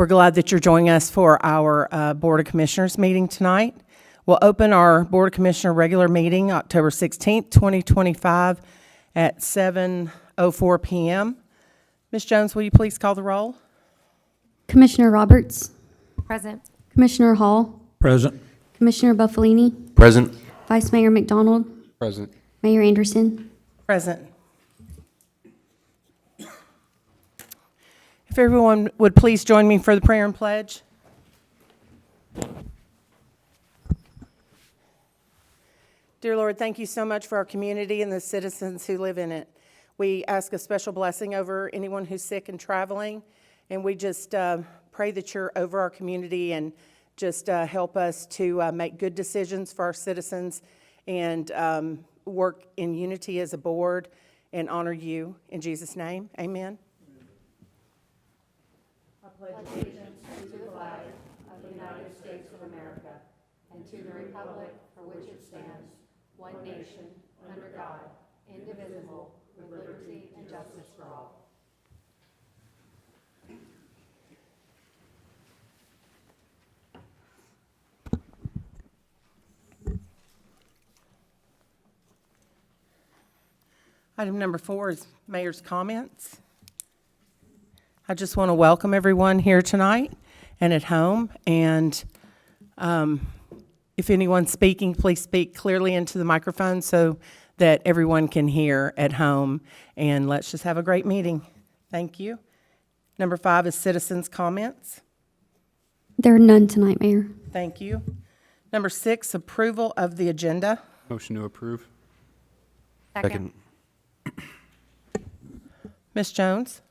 We're glad that you're joining us for our Board of Commissioners meeting tonight. We'll open our Board of Commissioner regular meeting October 16th, 2025 at 7:04 p.m. Ms. Jones, will you please call the roll? Commissioner Roberts, Present. Commissioner Hall, Present. Commissioner Buffalini, Present. Vice Mayor McDonald, Present. Mayor Anderson. Present. If everyone would please join me for the prayer and pledge. Dear Lord, thank you so much for our community and the citizens who live in it. We ask a special blessing over anyone who's sick and traveling, and we just pray that you're over our community and just help us to make good decisions for our citizens and work in unity as a board and honor you. In Jesus' name, amen. Item number 4 is mayor's comments. I just want to welcome everyone here tonight and at home. And if anyone's speaking, please speak clearly into the microphone so that everyone can hear at home. And let's just have a great meeting. Thank you. Number 5 is citizens' comments. There are none tonight, Mayor. Thank you. Number 6, approval of the agenda. Motion to approve. Second. Ms. Jones?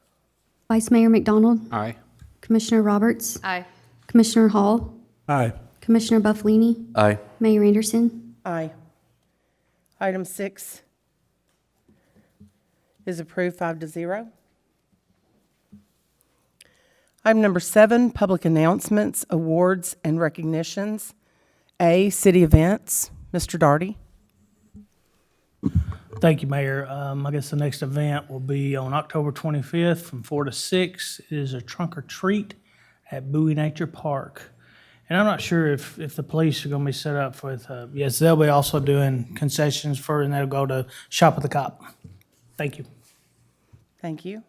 Vice Mayor McDonald, Aye. Commissioner Roberts, Aye. Commissioner Hall, Aye. Commissioner Buffalini, Aye. Mayor Anderson. Aye. Item 6 is approved 5-0. Item number 7, public announcements, awards, and recognitions. A, city events. Mr. Daugherty. Thank you, Mayor. I guess the next event will be on October 25th from 4 to 6. It is a trunk or treat at Bowie Nature Park. And I'm not sure if the police are going to be set up with, yes, they'll be also doing concessions for, and they'll go to Shop with the Cop. Thank you. Thank you.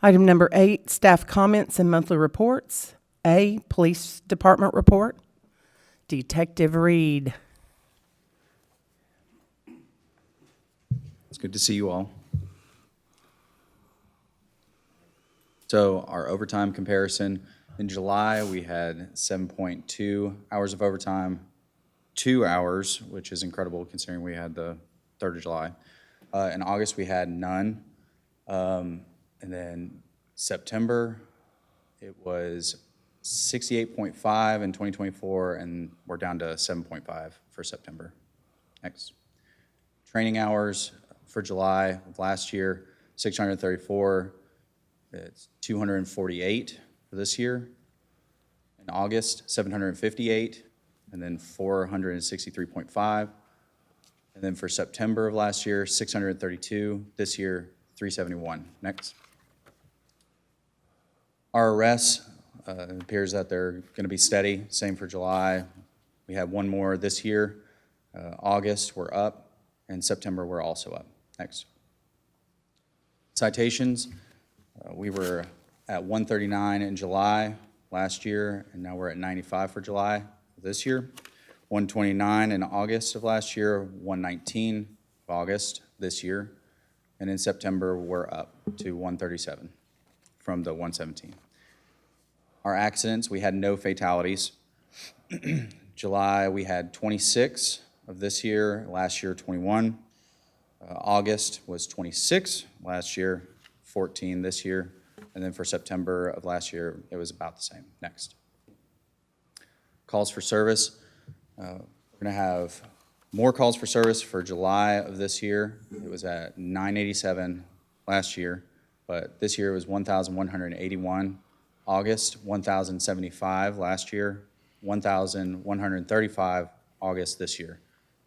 Item number 8, staff comments and monthly reports. A, police department report. Detective Reed. It's good to see you all. So our overtime comparison, in July, we had 7.2 hours of overtime, 2 hours, which is incredible considering we had the 3rd of July. In August, we had none. And then September, it was 68.5 in 2024, and we're down to 7.5 for September. Next. Training hours for July of last year, 634. It's 248 for this year. In August, 758, and then 463.5. And then for September of last year, 632. This year, 371. Next. Our arrests, it appears that they're going to be steady. Same for July. We had one more this year. August, we're up. And September, we're also up. Next. Citations, we were at 139 in July last year, and now we're at 95 for July this year. 129 in August of last year, 119 August this year. And in September, we're up to 137 from the 117. Our accidents, we had no fatalities. July, we had 26 of this year, last year 21. August was 26 last year, 14 this year. And then for September of last year, it was about the same. Next. Calls for service. We're going to have more calls for service for July of this year. It was at 987 last year, but this year it was 1,181. August, 1,075 last year, 1,135 August this year.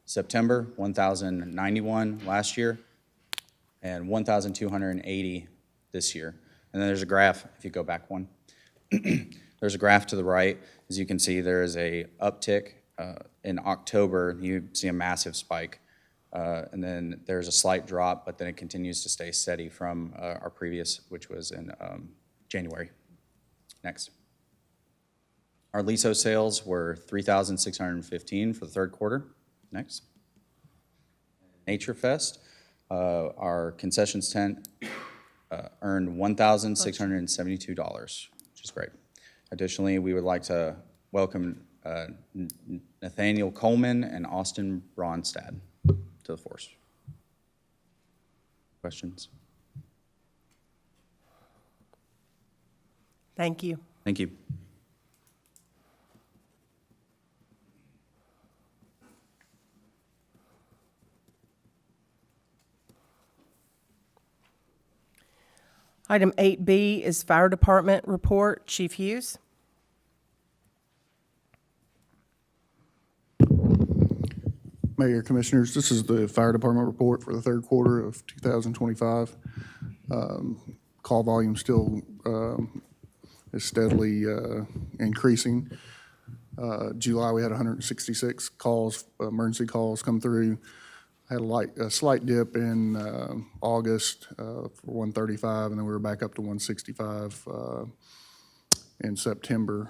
September, 1,091 last year, and 1,280 this year. And then there's a graph, if you go back one. There's a graph to the right. As you can see, there is a uptick. In October, you see a massive spike. And then there's a slight drop, but then it continues to stay steady from our previous, which was in January. Next. Our LISO sales were 3,615 for the third quarter. Next. Nature Fest, our concessions tent earned $1,672, which is great. Additionally, we would like to welcome Nathaniel Coleman and Austin Bronstad to the force. Questions? Thank you. Thank you. Item 8B is Fire Department Report. Chief Hughes. Mayor, Commissioners, this is the Fire Department report for the third quarter of 2025. Call volume still is steadily increasing. July, we had 166 calls, emergency calls come through. Had a slight dip in August for 135, and then we were back up to 165 in September.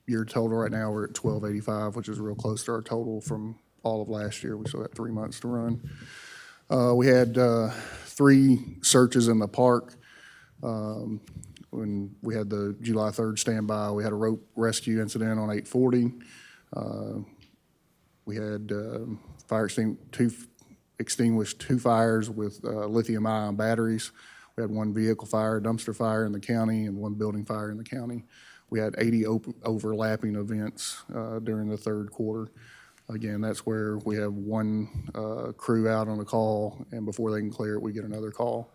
Year total right now, we're at 1,285, which is real close to our total from all of last year. We still got 3 months to run. We had 3 searches in the park. When we had the July 3rd standby, we had a rope rescue incident on 840. We had extinguished 2 fires with lithium-ion batteries. We had 1 vehicle fire, dumpster fire in the county, and 1 building fire in the county. We had 80 overlapping events during the third quarter. Again, that's where we have 1 crew out on a call, and before they can clear it, we get another call.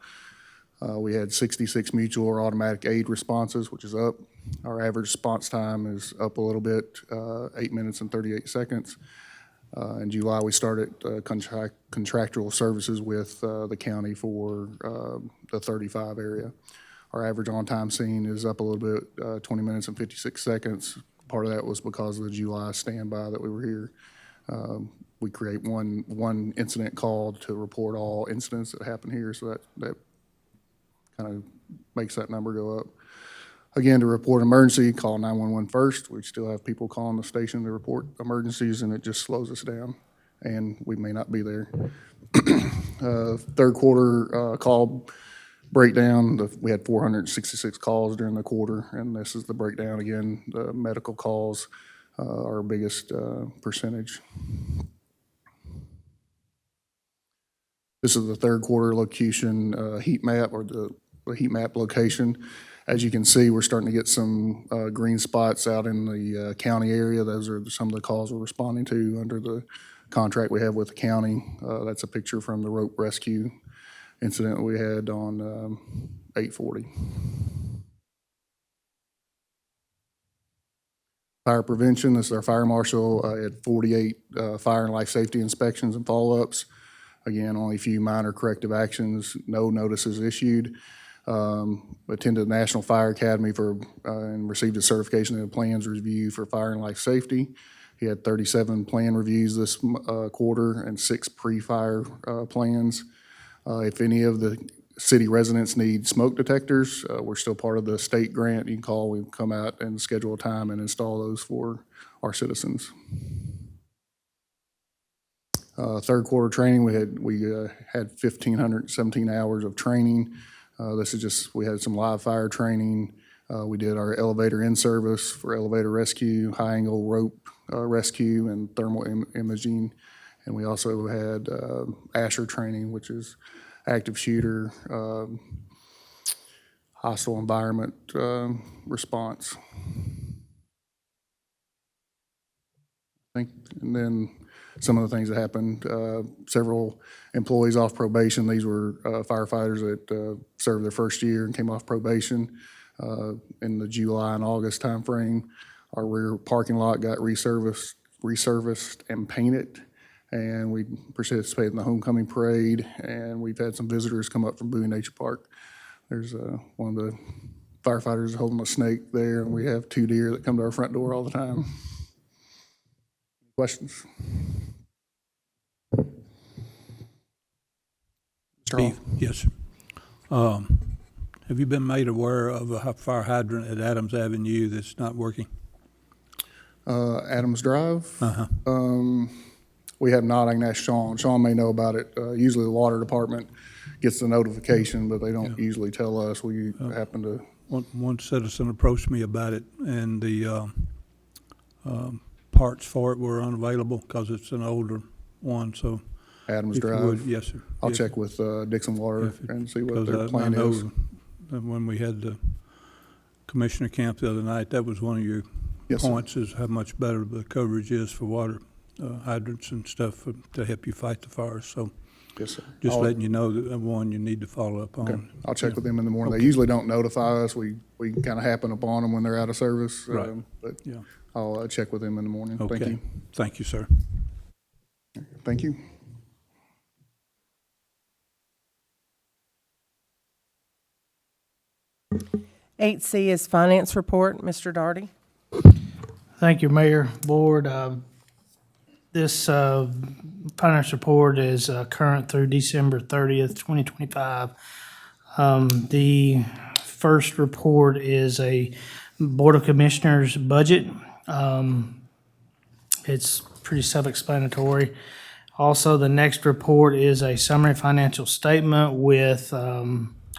We had 66 mutual or automatic aid responses, which is up. Our average response time is up a little bit, 8 minutes and 38 seconds. In July, we started contractual services with the county for the 35 area. Our average on-time scene is up a little bit, 20 minutes and 56 seconds. Part of that was because of the July standby that we were here. We create one incident call to report all incidents that happen here, so that kind of makes that number go up. Again, to report emergency, call 911 first. We still have people calling the station to report emergencies, and it just slows us down, and we may not be there. Third quarter call breakdown, we had 466 calls during the quarter, and this is the breakdown again. The medical calls are our biggest percentage. This is the third quarter location heat map, or the heat map location. As you can see, we're starting to get some green spots out in the county area. Those are some of the calls we're responding to under the contract we have with the county. That's a picture from the rope rescue incident we had on 840. Fire prevention, this is our fire marshal. Had 48 fire and life safety inspections and follow-ups. Again, only a few minor corrective actions, no notices issued. Attended the National Fire Academy and received a certification in the plans review for fire and life safety. He had 37 plan reviews this quarter and 6 pre-fire plans. If any of the city residents need smoke detectors, we're still part of the state grant. You can call, we come out and schedule a time and install those for our citizens. Third quarter training, we had 1,517 hours of training. This is just, we had some live fire training. We did our elevator in-service for elevator rescue, high angle rope rescue, and thermal imaging. And we also had ASHER training, which is active shooter, hostile environment response. And then some of the things that happened, several employees off probation. These were firefighters that served their first year and came off probation in the July and August timeframe. Our rear parking lot got resurfaced and painted, and we participated in the homecoming parade, and we've had some visitors come up from Bowie Nature Park. There's one of the firefighters holding a snake there, and we have 2 deer that come to our front door all the time. Questions? Mr. Hall? Steve, yes, sir. Have you been made aware of a fire hydrant at Adams Avenue that's not working? Adams Drive? Uh-huh. We have not. I can ask Sean. Sean may know about it. Usually the water department gets the notification, but they don't usually tell us. We happen to, One citizen approached me about it, and the parts for it were unavailable because it's an older one, so. Adams if you would- Drive. Yes, sir. I'll Yes, check sir. with Dixon Water and see what their Because plan I know is. that when we had the commissioner camp the other night, that was one of your Yes, sir. points, is how much better the coverage is for water hydrants and stuff to help you fight the fires. So Yes, sir. just I'll- letting you know that one you need to follow up Okay. on. I'll check with them in the morning. They usually don't notify us. We kind of happen upon them when they're out of service. Right. But Yeah. I'll check with them in the morning. Thank Okay. you. Thank you, sir. Thank you. Eight C is finance report. Mr. Darty. Thank you, Mayor, Board. This finance report is current through December 30th, 2025. The first report is a Board of Commissioners budget. It's pretty self-explanatory. Also, the next report is a summary financial statement with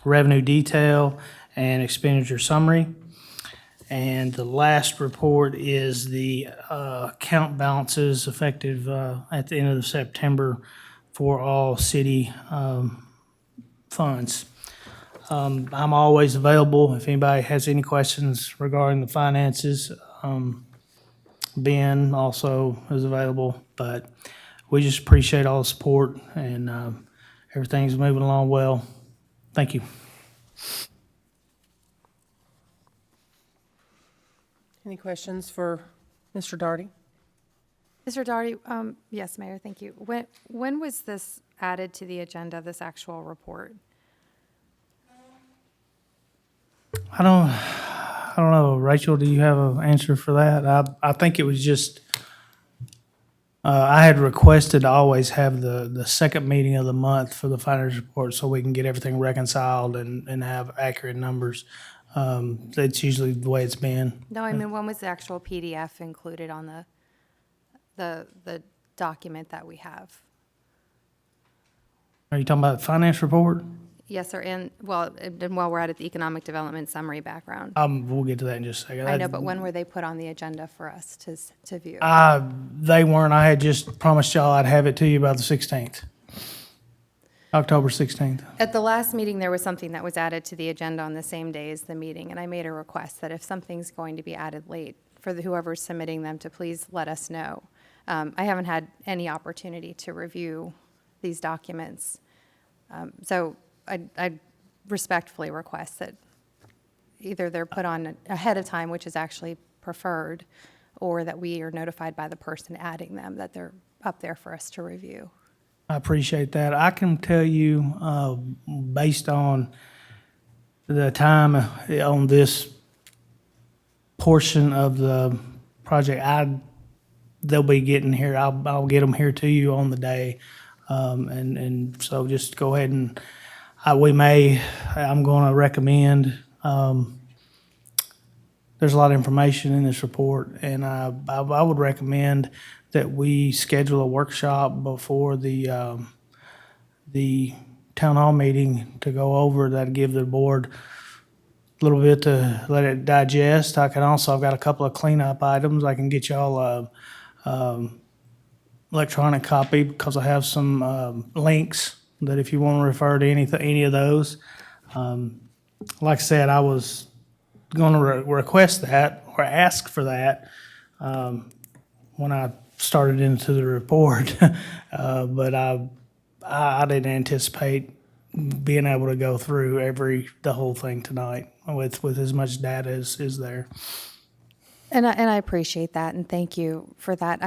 revenue detail and expenditure summary. And the last report is the account balances effective at the end of September for all city funds. I'm always available if anybody has any questions regarding the finances. Ben also is available, but we just appreciate all the support, and everything's moving along well. Thank you. Any questions for Mr. Darty? Mr. Daugherty, yes, Mayor, thank you. When was this added to the agenda, this actual report? I don't know. Rachel, do you have an answer for that? I think it was just, I had requested to always have the second meeting of the month for the finance report so we can get everything reconciled and have accurate numbers. That's usually the way it's been. No, I mean, when was the actual PDF included on the document that we have? Are you talking about the finance report? Yes, sir, and while we're at it, the economic development summary background. We'll get to that in just a second. I know, but when were they put on the agenda for us to view? They weren't. I had just promised y'all I'd have it to you about the 16th. October 16th. At the last meeting, there was something that was added to the agenda on the same day as the meeting, and I made a request that if something's going to be added late, for whoever's submitting them to please let us know. I haven't had any opportunity to review these documents. So I respectfully request that either they're put on ahead of time, which is actually preferred, or that we are notified by the person adding them that they're up there for us to review. I appreciate that. I can tell you, based on the time on this portion of the project, they'll be getting here. I'll get them here to you on the day. And so just go ahead and, I'm going to recommend, there's a lot of information in this report, and I would recommend that we schedule a workshop before the town hall meeting to go over that, give the board a little bit to let it digest. I've got a couple of cleanup items. I can get y'all a electronic copy because I have some links that if you want to refer to any of those. Like I said, I was going to request that or ask for that when I started into the report, but I didn't anticipate being able to go through the whole thing tonight with as much data as is there. And I appreciate that, and thank you for that.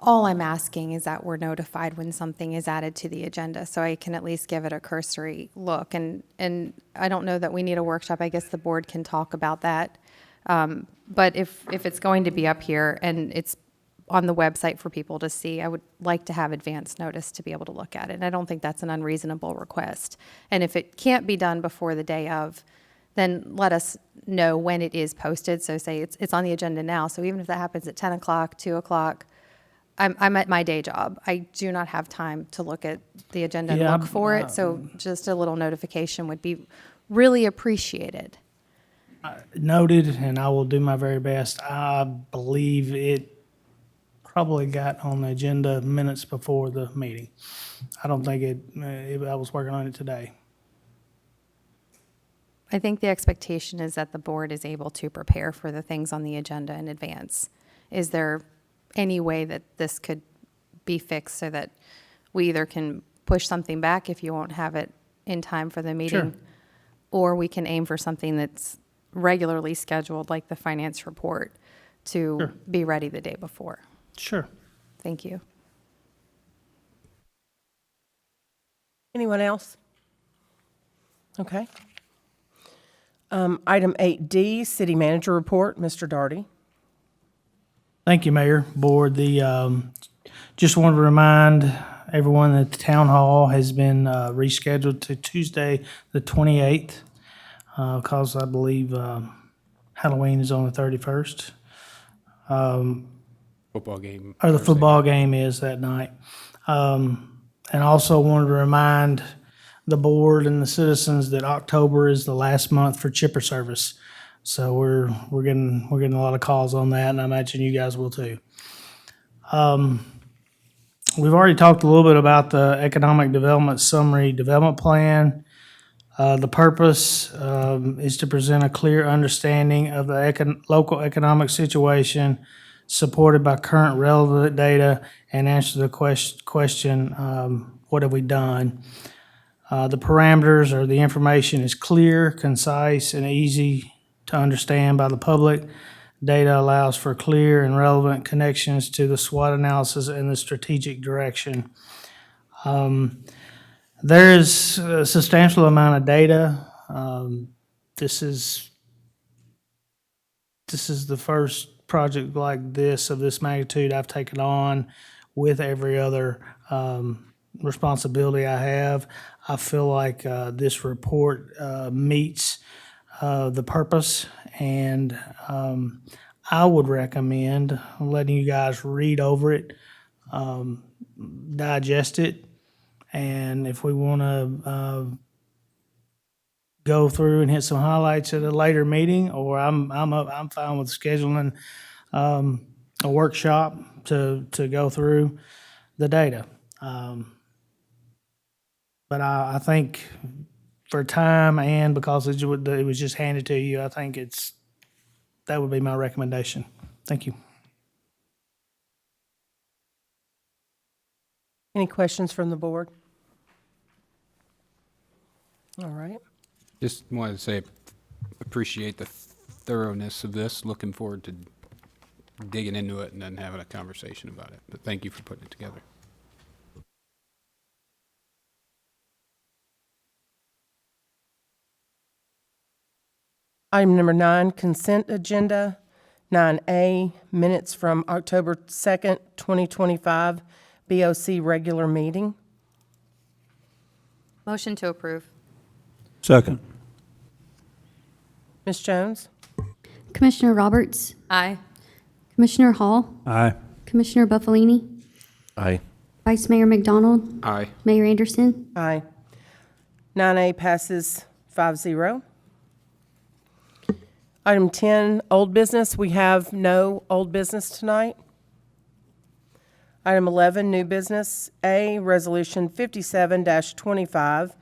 all I'm asking is that we're notified when something is added to the agenda, so I can at least give it a cursory look. And I don't know that we need a workshop. I guess the board can talk about that. But if it's going to be up here and it's on the website for people to see, I would like to have advance notice to be able to look at it. And I don't think that's an unreasonable request. And if it can't be done before the day of, then let us know when it is posted. So say it's on the agenda now. So even if that happens at 10 o'clock, 2 o'clock, I'm at my day job. I do not have time to look at the agenda and Yeah, look for it. So just a little notification would be really appreciated. Noted, and I will do my very best. I believe it probably got on the agenda minutes before the meeting. I don't think I was working on it today. I think the expectation is that the board is able to prepare for the things on the agenda in advance. Is there any way that this could be fixed so that we either can push something back if you won't have it in time for the meeting? Sure. Or we can aim for something that's regularly scheduled, like the finance report, to Sure. be ready the day before. Sure. Thank you. Anyone else? Okay. Item 8D, City Manager Report, Mr. Darty. Thank you, Mayor, Board. Just wanted to remind everyone that the town hall has been rescheduled to Tuesday, the 28th, because I believe Halloween is on the 31st. Football game. Or the Thursday football night. game is that night. And also wanted to remind the board and the citizens that October is the last month for chipper service. So we're getting a lot of calls on that, and I imagine you guys will too. We've already talked a little bit about the Economic Development Summary Development Plan. The purpose is to present a clear understanding of the local economic situation, supported by current relevant data, and answer the question, what have we done? The parameters or the information is clear, concise, and easy to understand by the public. Data allows for clear and relevant connections to the SWOT analysis and the strategic direction. There is a substantial amount of data. This is the first project like this, of this magnitude, I've taken on with every other responsibility I have. I feel like this report meets the purpose, and I would recommend letting you guys read over it, digest it, and if we want to go through and hit some highlights at a later meeting, or I'm fine with scheduling a workshop to go through the data. But I think for time and because it was just handed to you, I think that would be my recommendation. Thank you. Any questions from the board? All right. Just wanted to say, appreciate the thoroughness of this. Looking forward to digging into it and then having a conversation about it. But thank you for putting it together. Item number 9, consent agenda. 9A, minutes from October 2nd, 2025, BOC regular meeting. Motion to approve. Second. Ms. Jones? Commissioner Roberts, Aye. Commissioner Hall, Aye. Commissioner Buffalini, Aye. Vice Mayor McDonald, Aye. Mayor Anderson. Aye. 9A passes 5-0. Item 10, old business. We have no old business tonight. Item 11, new business. A, Resolution 57-25,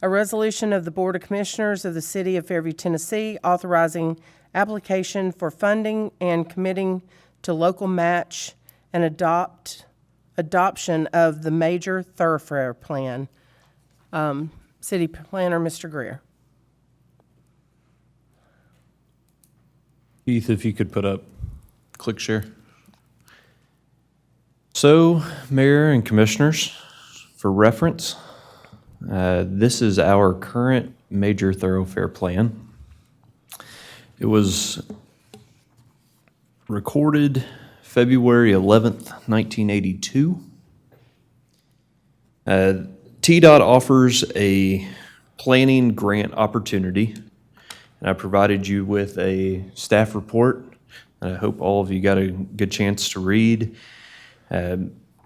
a resolution of the Board of Commissioners of the City of Fairview, Tennessee, authorizing application for funding and committing to local match and adoption of the Major Thoroughfare Plan. City Planner, Mr. Greer. Keith, if you could put up click share. So, Mayor and Commissioners, for reference, this is our current major thoroughfare plan. It was recorded February 11th, 1982. TDOT offers a planning grant opportunity, and I provided you with a staff report, and I hope all of you got a good chance to read.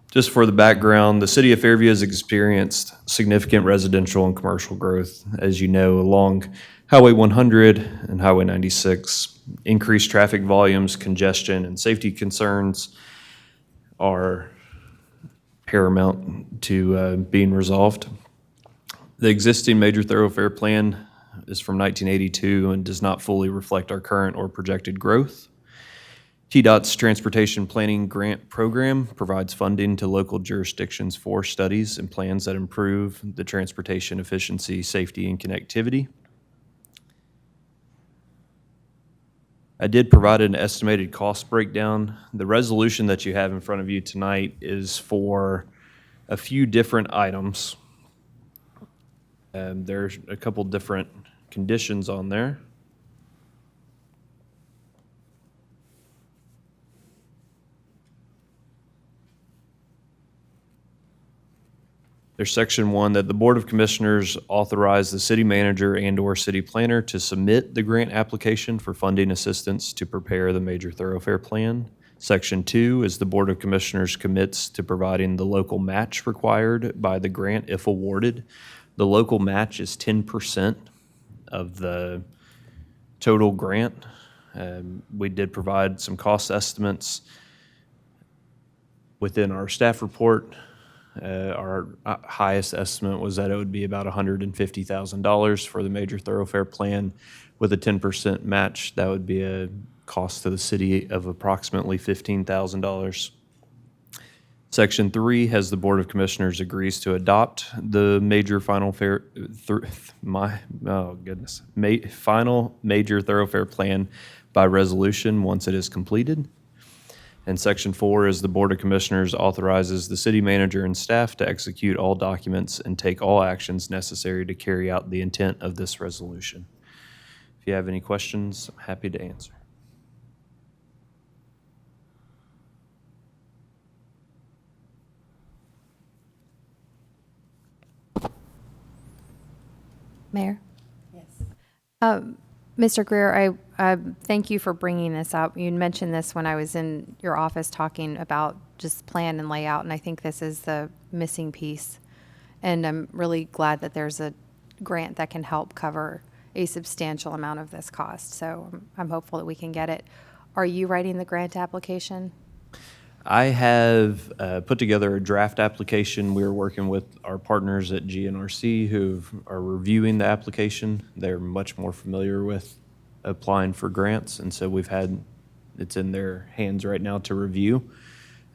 Just for the background, the city of Fairview has experienced significant residential and commercial growth, as you know, along Highway 100 and Highway 96. Increased traffic volumes, congestion, and safety concerns are paramount to being resolved. The existing major thoroughfare plan is from 1982 and does not fully reflect our current or projected growth. TDOT's Transportation Planning Grant Program provides funding to local jurisdictions for studies and plans that improve the transportation efficiency, safety, and connectivity. I did provide an estimated cost breakdown. The resolution that you have in front of you tonight is for a few different items. There's a couple different conditions on there. There's section 1 that the Board of Commissioners authorize the city manager and/or city planner to submit the grant application for funding assistance to prepare the major thoroughfare plan. Section 2 is the Board of Commissioners commits to providing the local match required by the grant if awarded. The local match is 10% of the total grant. We did provide some cost estimates within our staff report. Our highest estimate was that it would be about $150,000 for the major thoroughfare plan. With a 10% match, that would be a cost to the city of approximately $15,000. Section 3 has the Board of Commissioners agrees to adopt the major final major thoroughfare plan by resolution once it is completed. And Section 4 is the Board of Commissioners authorizes the city manager and staff to execute all documents and take all actions necessary to carry out the intent of this resolution. If you have any questions, I'm happy to answer. Mayor? Yes. Mr. Greer, I thank you for bringing this up. You mentioned this when I was in your office talking about just plan and layout, and I think this is the missing piece. And I'm really glad that there's a grant that can help cover a substantial amount of this cost. So I'm hopeful that we can get it. Are you writing the grant application? I have put together a draft application. We're working with our partners at GNRC who are reviewing the application. They're much more familiar with applying for grants, and so it's in their hands right now to review.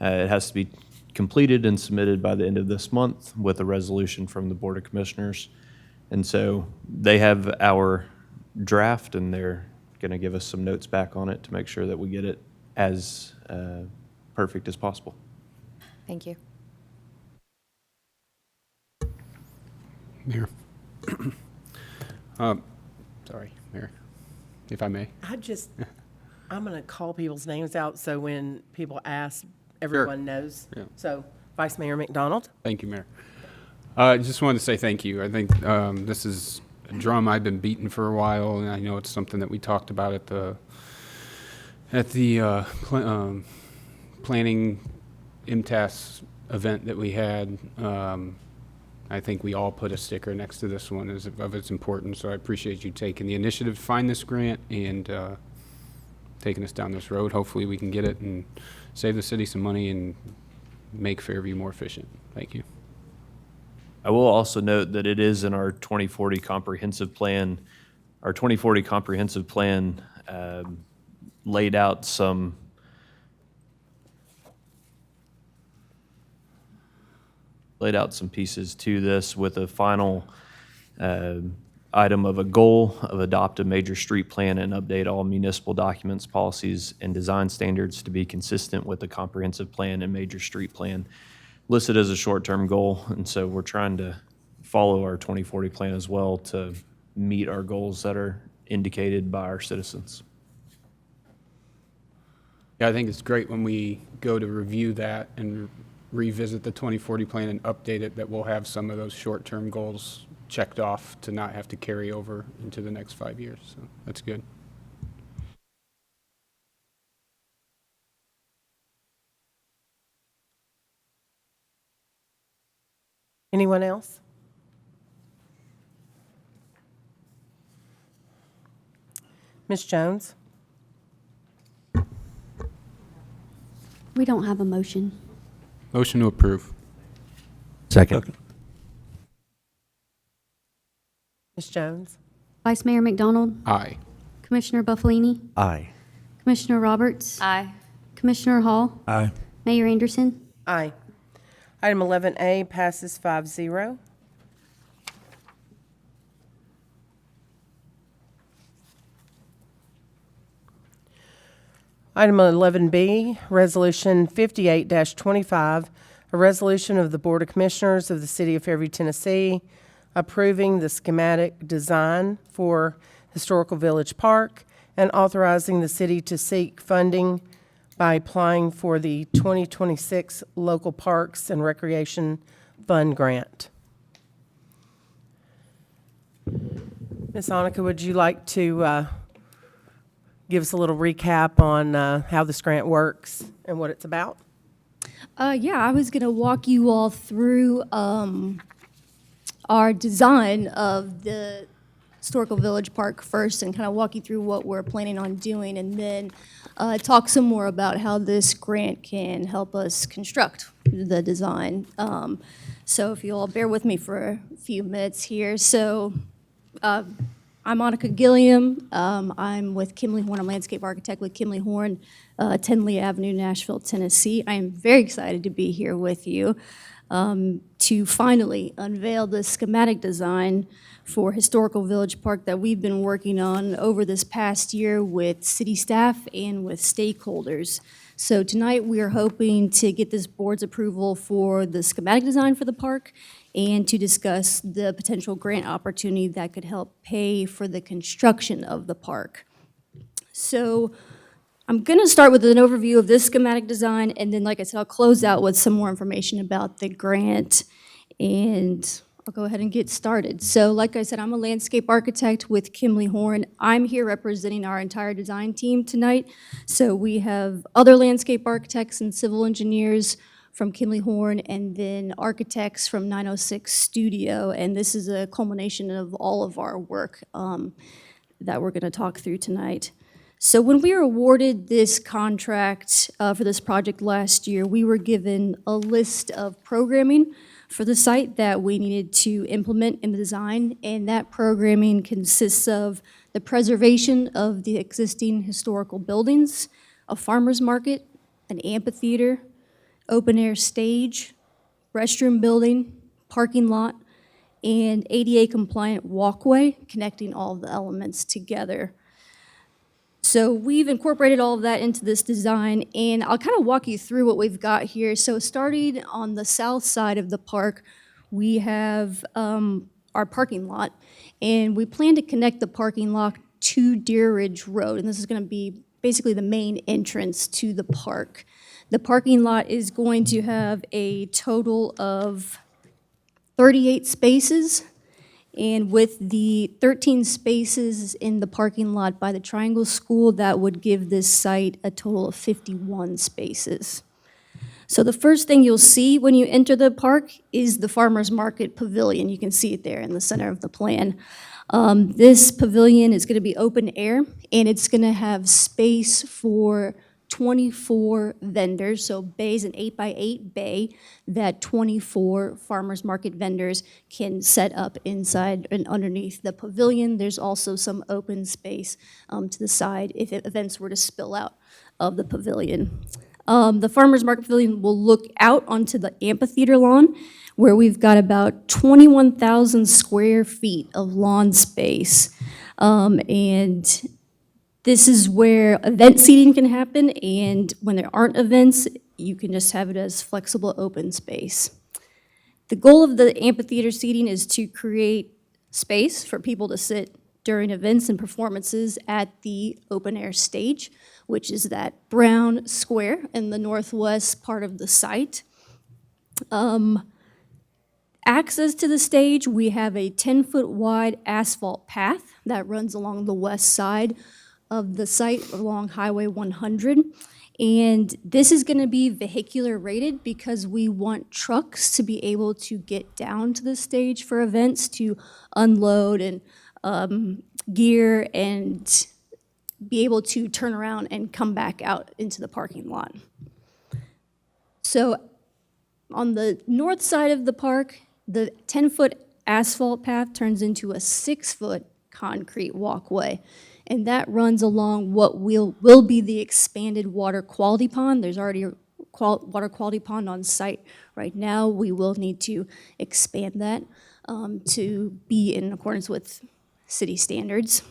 It has to be completed and submitted by the end of this month with a resolution from the Board of Commissioners. And so they have our draft, and they're going to give us some notes back on it to make sure that we get it as perfect as possible. Thank you. Mayor. Sorry, Mayor, if I may. I'm going to call people's names out so when people ask, everyone knows. Yeah. So Vice Mayor McDonald? Thank you, Mayor. I just wanted to say thank you. I think this is a drum I've been beating for a while, and I know it's something that we talked about at the planning MTAS event that we had. I think we all put a sticker next to this one of its importance, so I appreciate you taking the initiative to find this grant and taking us down this road. Hopefully we can get it and save the city some money and make Fairview more efficient. Thank you. I will also note that it is in our 2040 comprehensive plan. Our 2040 comprehensive plan laid out some pieces to this with a final item of a goal of adopt a major street plan and update all municipal documents, policies, and design standards to be consistent with the comprehensive plan and major street plan listed as a short-term goal. And so we're trying to follow our 2040 plan as well to meet our goals that are indicated by our citizens. Yeah, I think it's great when we go to review that and revisit the 2040 plan and update it, that we'll have some of those short-term goals checked off to not have to carry over into the next 5 years. So that's good. Anyone else? Ms. Jones? We don't have a motion. Motion to approve. Second. Ms. Jones? Vice Mayor McDonald, Aye. Commissioner Buffalini, Aye. Commissioner Roberts, Aye. Commissioner Hall, Aye. Mayor Anderson. Aye. Item 11A passes 5-0. Item 11B, Resolution 58-25, a resolution of the Board of Commissioners of the City of Fairview, Tennessee, approving the schematic design for Historical Village Park and authorizing the city to seek funding by applying for the 2026 Local Parks and Recreation Fund Grant. Ms. Annika, would you like to give us a little recap on how this grant works and what it's about? Yeah, I was going to walk you all through our design of the Historical Village Park first and kind of walk you through what we're planning on doing, and then talk some more about how this grant can help us construct the design. So if you all bear with me for a few minutes here. So I'm Monica Gilliam. I'm with Kimley Horn. I'm landscape architect with Kimley Horn, 10 Lee Avenue, Nashville, Tennessee. I am very excited to be here with you to finally unveil the schematic design for Historical Village Park that we've been working on over this past year with city staff and with stakeholders. So tonight we are hoping to get this board's approval for the schematic design for the park and to discuss the potential grant opportunity that could help pay for the construction of the park. So I'm going to start with an overview of this schematic design, and then, like I said, I'll close out with some more information about the grant, and I'll go ahead and get started. So like I said, I'm a landscape architect with Kimley Horn. I'm here representing our entire design team tonight. So we have other landscape architects and civil engineers from Kimley Horn, and then architects from 906 Studio, and this is a culmination of all of our work that we're going to talk through tonight. So when we were awarded this contract for this project last year, we were given a list of programming for the site that we needed to implement in the design, and that programming consists of the preservation of the existing historical buildings, a farmer's market, an amphitheater, open-air stage, restroom building, parking lot, and ADA-compliant walkway connecting all of the elements together. So we've incorporated all of that into this design, and I'll kind of walk you through what we've got here. So starting on the south side of the park, we have our parking lot, and we plan to connect the parking lot to Deer Ridge Road, and this is going to be basically the main entrance to the park. The parking lot is going to have a total of 38 spaces, and with the 13 spaces in the parking lot by the Triangle School, that would give this site a total of 51 spaces. So the first thing you'll see when you enter the park is the Farmers Market Pavilion. You can see it there in the center of the plan. This pavilion is going to be open air, and it's going to have space for 24 vendors, so bays, an 8x8 bay that 24 farmers market vendors can set up inside and underneath the pavilion. There's also some open space to the side if events were to spill out of the pavilion. The farmer's market pavilion will look out onto the amphitheater lawn, where we've got about 21,000 square feet of lawn space. And this is where event seating can happen, and when there aren't events, you can just have it as flexible open space. The goal of the amphitheater seating is to create space for people to sit during events and performances at the open-air stage, which is that brown square in the northwest part of the site. Access to the stage, we have a 10-foot wide asphalt path that runs along the west side of the site along Highway 100. And this is going to be vehicular rated because we want trucks to be able to get down to the stage for events to unload and gear and be able to turn around and come back out into the parking lot. So on the north side of the park, the 10-foot asphalt path turns into a 6-foot concrete walkway. And that runs along what will be the expanded water quality pond. There's already a water quality pond on site right now. We will need to expand that to be in accordance with city standards.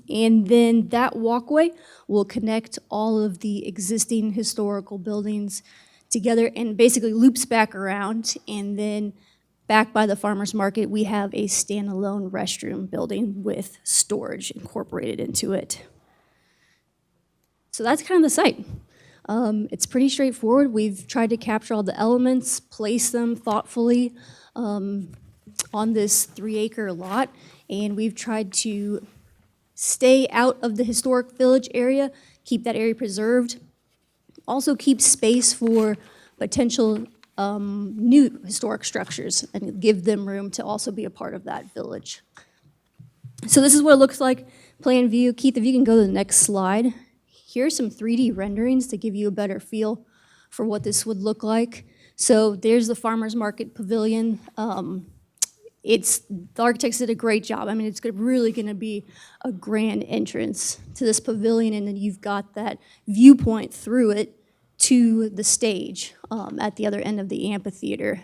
And then that walkway will connect all of the existing historical buildings together and basically loops back around. And then back by the farmer's market, we have a standalone restroom building with storage incorporated into it. So that's kind of the site. It's pretty straightforward. We've tried to capture all the elements, place them thoughtfully on this 3-acre lot, and we've tried to stay out of the historic village area, keep that area preserved, also keep space for potential new historic structures and give them room to also be a part of that village. So this is what it looks like, plan view. Keith, if you can go to the next slide. Here's some 3D renderings to give you a better feel for what this would look like. So there's the farmer's market pavilion. The architects did a great job. I mean, it's really gonna be a grand entrance to this pavilion, and then you've got that viewpoint through it to the stage at the other end of the amphitheater.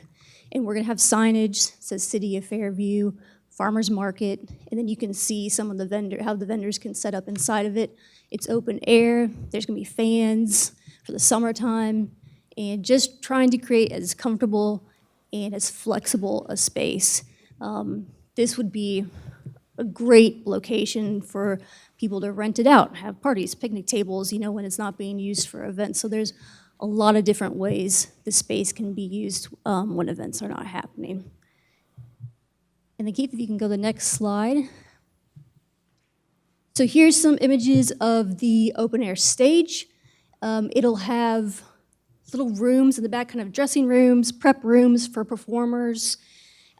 And we're gonna have signage that says City of Fairview, Farmers Market, and then you can see some of the how the vendors can set up inside of it. It's open air, there's gonna be fans for the summertime, and just trying to create as comfortable and as flexible a space. This would be a great location for people to rent it out, have parties, picnic tables, when it's not being used for events. So there's a lot of different ways the space can be used when events are not happening. And then Keith, if you can go to the next slide. So here's some images of the open air stage. It'll have little rooms in the back, kind of dressing rooms, prep rooms for performers.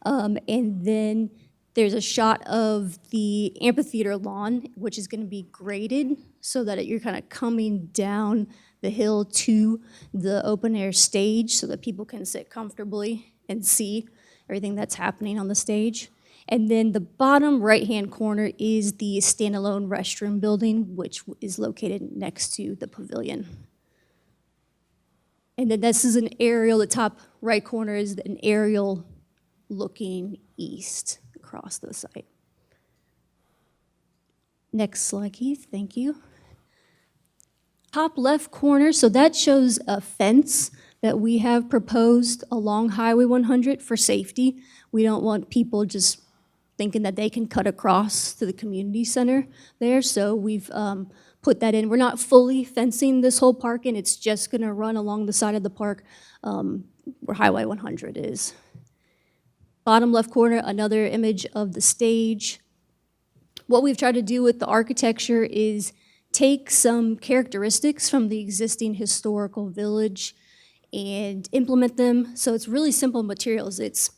And then there's a shot of the amphitheater lawn, which is going to be graded so that you're kind of coming down the hill to the open air stage so that people can sit comfortably and see everything that's happening on the stage. And then the bottom right-hand corner is the standalone restroom building, which is located next to the pavilion. And then this is an aerial, the top right corner is an aerial looking east across the site. Next slide, Keith, thank you. Top left corner, so that shows a fence that we have proposed along Highway 100 for safety. We don't want people just thinking that they can cut across to the community center there, so we've put that in. We're not fully fencing this whole park, and it's just gonna run along the side of the park where Highway 100 is. Bottom left corner, another image of the stage. What we've tried to do with the architecture is take some characteristics from the existing historical village and implement them. So it's really simple materials. It's,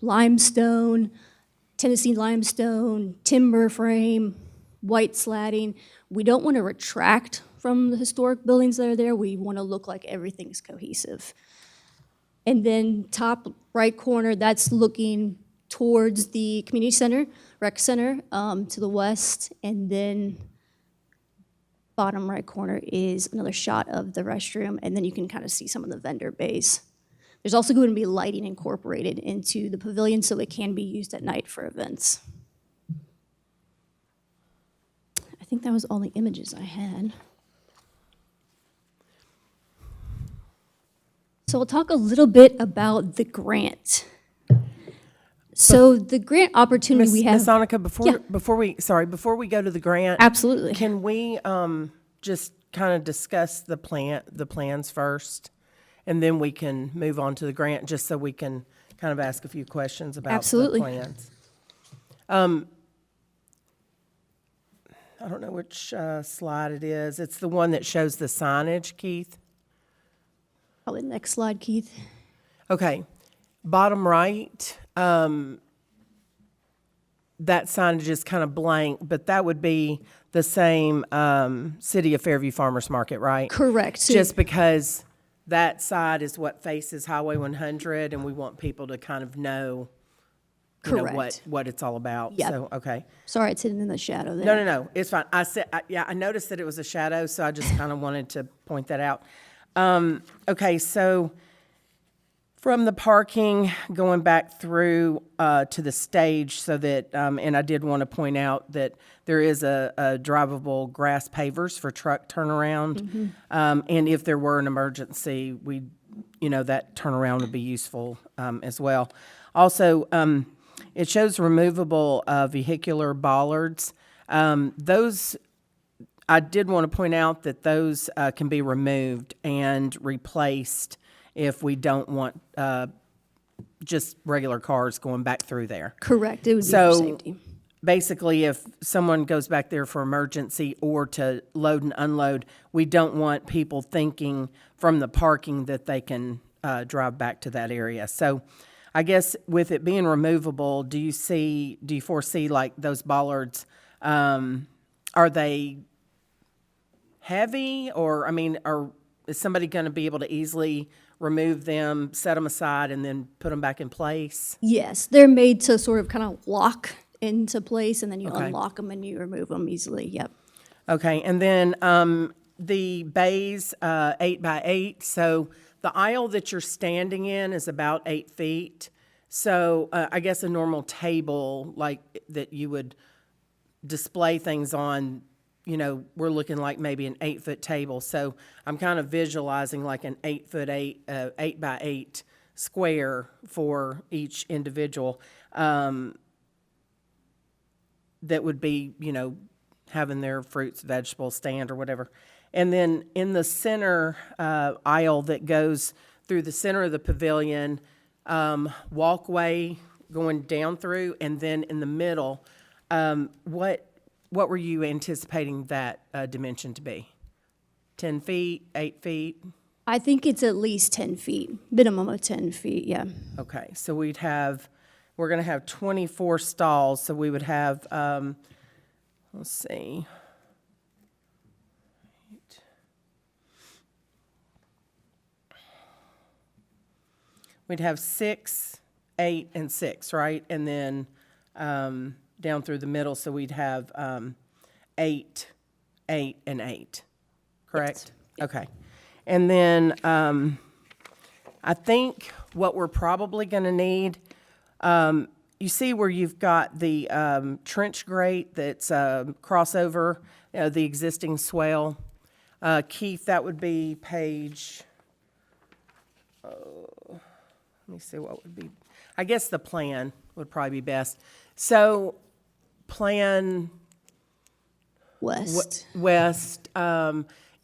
limestone, Tennessee limestone, timber frame, white slatting. We don't want to retract from the historic buildings that are there. We want to look like everything's cohesive. And then top right corner, that's looking towards the community center, rec center to the west, and then bottom right corner is another shot of the restroom, and then you can kind of see some of the vendor bays. There's also going to be lighting incorporated into the pavilion so it can be used at night for events. I think that was all the images I had. So we'll talk a little bit about the grant. So the grant opportunity we have. Ms. Sonica, Yeah. before we go to the grant. Absolutely. Can we just kind of discuss the plans first? And then we can move on to the grant, just so we can kind of ask a few questions about the Absolutely. plans. I don't know which slide it is. It's the one that shows the signage, Keith. Probably the next slide, Keith. Okay, bottom right, that signage is kind of blank, but that would be the same City of Fairview Farmers Market, right? Correct. So- Just because that side is what faces Highway 100, and we want people to kind of know, you know, Correct. what it's all about. Yep. So, okay. Sorry, it's hidden in the shadow there. No, it's fine. I noticed that it was a shadow, so I just kind of wanted to point that out. Okay, so from the parking, going back through to the stage, so that, and I did want to point out that there is a drivable grass pavers for truck turnaround. And if there were an emergency, that turnaround would be useful as well. Also, it shows removable vehicular bollards. Those, I did want to point out that those can be removed and replaced if we don't want just regular cars going back through there. Correct. It would be for So safety. basically, if someone goes back there for emergency or to load and unload, we don't want people thinking from the parking that they can drive back to that area. So I guess with it being removable, do you foresee like those bollards, are they heavy, or, I mean, is somebody going to be able to easily remove them, set them aside, and then put them back in place? Yes, they're made to sort of kind of lock into place, and then you Okay. unlock them and you remove them easily. Yep. Okay, and then the bays, 8 by 8, so the aisle that you're standing in is about 8 feet. So I guess a normal table, like that you would display things on, we're looking like maybe an 8-foot table. So I'm kind of visualizing like an 8 by 8 square for each individual. That would be, having their fruits, vegetables stand or whatever. And then in the center aisle that goes through the center of the pavilion, walkway going down through, and then in the middle, what were you anticipating that dimension to be? 10 feet, 8 feet? I think it's at least 10 feet, minimum of 10 feet, yeah. Okay, so we're going to have 24 stalls, so we would have, let's see. We'd have 6, 8, and 6, right? And then down through the middle, so we'd have 8, 8, and 8, correct? Okay. And then I think what we're probably going to need, you see where you've got the trench grate that's crossover, the existing swale. Keith, that would be page, let me see what would be, I guess the plan would probably be best. So plan West. west,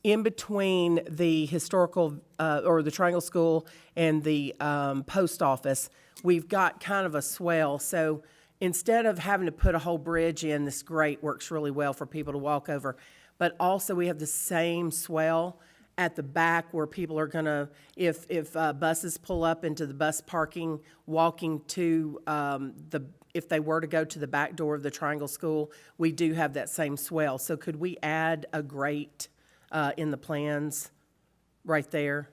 in between the historical, or the Triangle School and the post office, we've got kind of a swell. So instead of having to put a whole bridge in, this grate works really well for people to walk over. But also we have the same swell at the back where people are gonna, if buses pull up into the bus parking, walking to if they were to go to the back door of the Triangle School, we do have that same swell. So could we add a grate in the plans right there?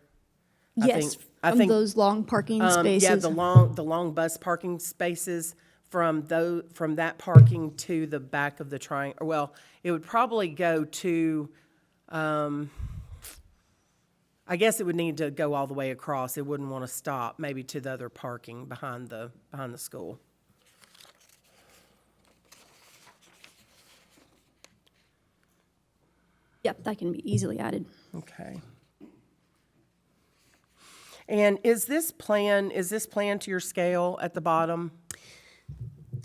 Yes, I from think, those long parking spaces. yeah, the long bus parking spaces from that parking to the back of the triangle. Well, it would probably go to I guess it would need to go all the way across. It wouldn't want to stop, maybe to the other parking behind the school. Yep, that can be easily added. Okay. And is this plan to your scale at the bottom?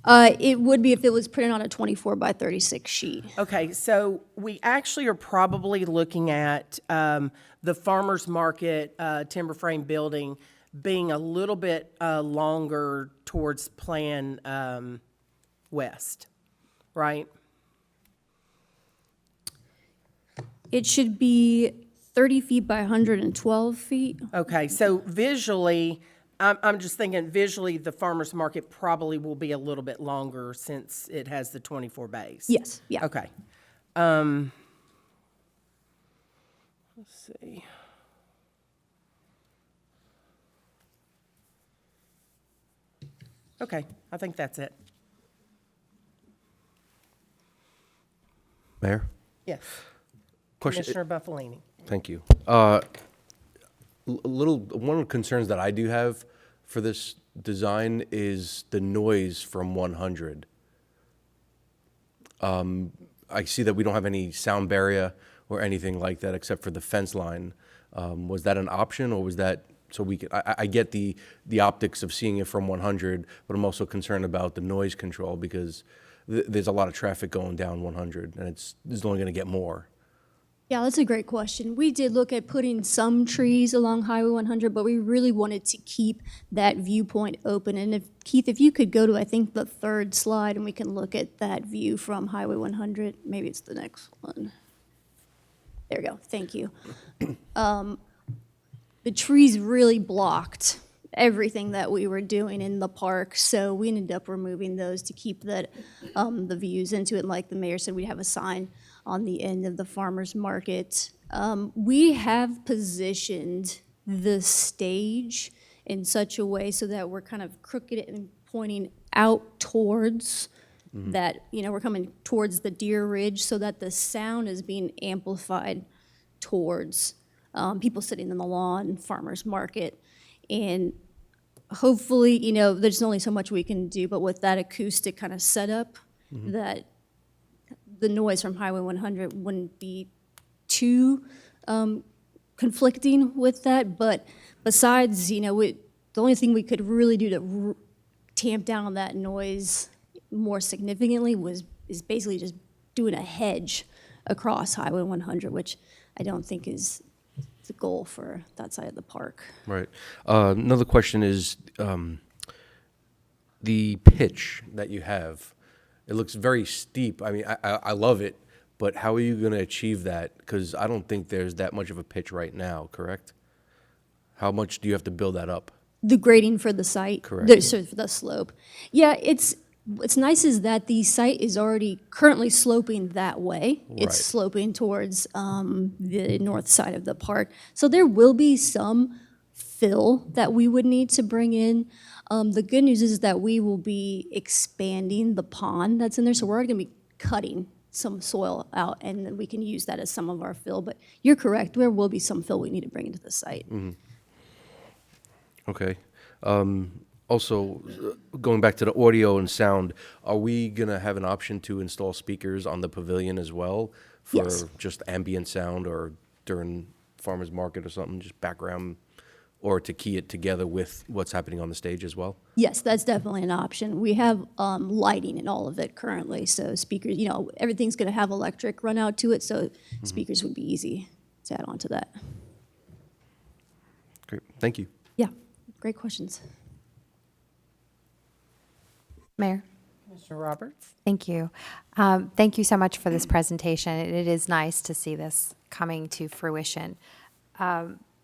It would be if it was printed on a 24 by 36 sheet. Okay, so we actually are probably looking at the farmer's market timber frame building being a little bit longer towards Plan West, right? It should be 30 feet by 112 feet. Okay, so visually, I'm just thinking visually, the farmer's market probably will be a little bit longer since it has the 24 bays. Yes, yeah. Okay. Let's see. Okay, I think that's it. Mayor? Yes. Question. Commissioner Buffalini. Thank you. One of the concerns that I do have for this design is the noise from 100. I see that we don't have any sound barrier or anything like that except for the fence line. Was that an option, or was that so we could? I get the optics of seeing it from 100, but I'm also concerned about the noise control because there's a lot of traffic going down 100, and it's only going to get more. Yeah, that's a great question. We did look at putting some trees along Highway 100, but we really wanted to keep that viewpoint open. And if, Keith, if you could go to, I think, the third slide, and we can look at that view from Highway 100. Maybe it's the next one. There we go. Thank you. The trees really blocked everything that we were doing in the park, so we ended up removing those to keep that, the views into it. And like the mayor said, we'd have a sign on the end of the farmer's market. We have positioned the stage in such a way so that we're kind of crooked and pointing out towards that, we're coming towards the Deer Ridge so that the sound is being amplified towards people sitting in the lawn, farmer's market. And hopefully, there's only so much we can do, but with that acoustic kind of setup, that the noise from Highway 100 wouldn't be too conflicting with that. But besides, the only thing we could really do to tamp down on that noise more significantly is basically just doing a hedge across Highway 100, which I don't think is the goal for that side of the park. Right. Another question is the pitch that you have. It looks very steep. I mean, I love it, but how are you going to achieve that? Because I don't think there's that much of a pitch right now, correct? How much do you have to build that up? The grading for the site? Correct. For the slope. Yeah, what's nice is that the site is already currently sloping that way. Right. It's sloping towards the north side of the park. So there will be some fill that we would need to bring in. The good news is that we will be expanding the pond that's in there, so we're already going to be cutting some soil out, and then we can use that as some of our fill. But you're correct, there will be some fill we need to bring into the site. Okay. Also, going back to the audio and sound, are we going to have an option to install speakers on the pavilion as well for Yes. just ambient sound, or during farmer's market or something, just background, or to key it together with what's happening on the stage as well? Yes, that's definitely an option. We have lighting in all of it currently, so speakers, everything's going to have electric run out to it, so speakers would be easy to add on to that. Great. Thank you. Yeah, great questions. Mayor? Commissioner Roberts? Thank you. Thank you so much for this presentation. It is nice to see this coming to fruition.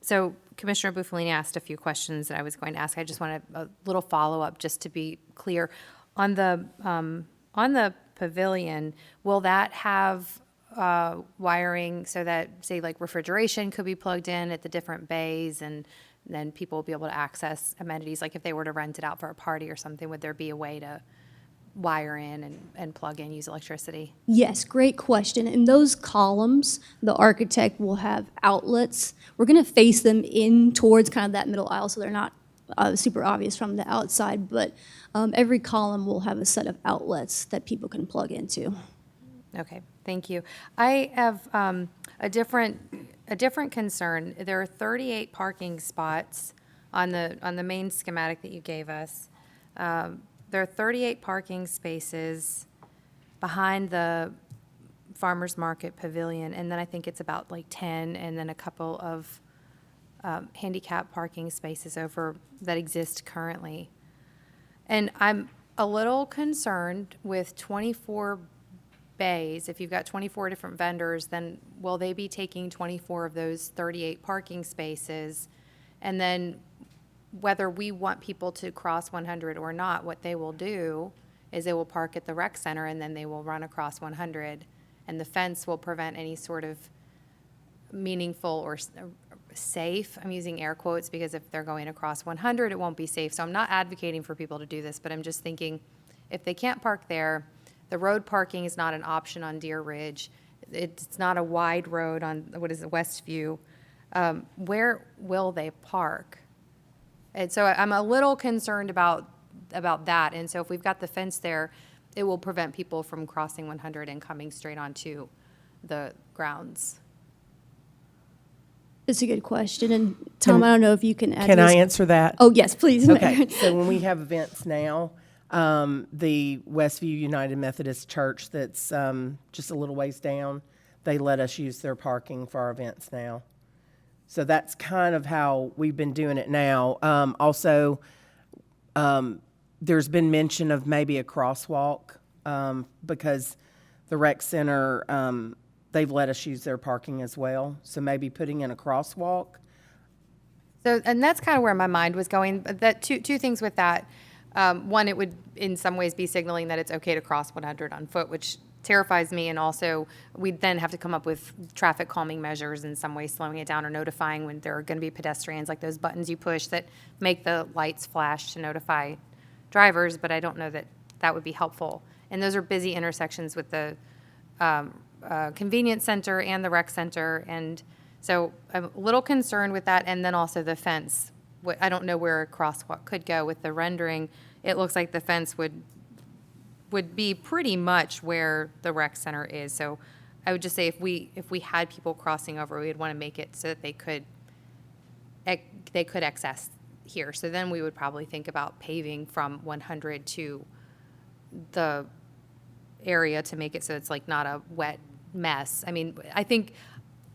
So Commissioner Buffalini asked a few questions that I was going to ask. I just wanted a little follow-up just to be clear. On the pavilion, will that have wiring so that, say, like refrigeration could be plugged in at the different bays, and then people will be able to access amenities? Like if they were to rent it out for a party or something, would there be a way to wire in and plug in, use electricity? Yes, great question. In those columns, the architect will have outlets. We're going to face them in towards kind of that middle aisle, so they're not super obvious from the outside, but every column will have a set of outlets that people can plug into. Okay, thank you. I have a different concern. There are 38 parking spots on the main schematic that you gave us. There are 38 parking spaces behind the Farmers Market Pavilion, and then I think it's about like 10, and then a couple of handicap parking spaces over that exist currently. And I'm a little concerned with 24 bays. If you've got 24 different vendors, then will they be taking 24 of those 38 parking spaces? And then whether we want people to cross 100 or not, what they will do is they will park at the rec center and then they will run across 100. And the fence will prevent any sort of meaningful or safe, I'm using air quotes because if they're going across 100, it won't be safe. So I'm not advocating for people to do this, but I'm just thinking if they can't park there, the road parking is not an option on Deer Ridge. It's not a wide road on, Westview. Where will they park? And so I'm a little concerned about that. And so if we've got the fence there, it will prevent people from crossing 100 and coming straight onto the grounds. It's a good question. And Tom, I don't know if you can add Can to I this. answer that? Oh, yes, please. Okay, so when we have events now, the Westview United Methodist Church that's just a little ways down, they let us use their parking for our events now. So that's kind of how we've been doing it now. Also, there's been mention of maybe a crosswalk because the rec center, they've let us use their parking as well. So maybe putting in a crosswalk. So, and that's kind of where my mind was going. But that two things with that. One, it would in some ways be signaling that it's okay to cross 100 on foot, which terrifies me. And also, we'd then have to come up with traffic calming measures in some way, slowing it down or notifying when there are going to be pedestrians, like those buttons you push that make the lights flash to notify drivers. But I don't know that that would be helpful. And those are busy intersections with the convenience center and the rec center. And so I'm a little concerned with that. And then also the fence. I don't know where a crosswalk could go with the rendering. It looks like the fence would be pretty much where the rec center is. So I would just say if we had people crossing over, we would want to make it so that they could access here. So then we would probably think about paving from 100 to the area to make it so it's like not a wet mess. I mean, I think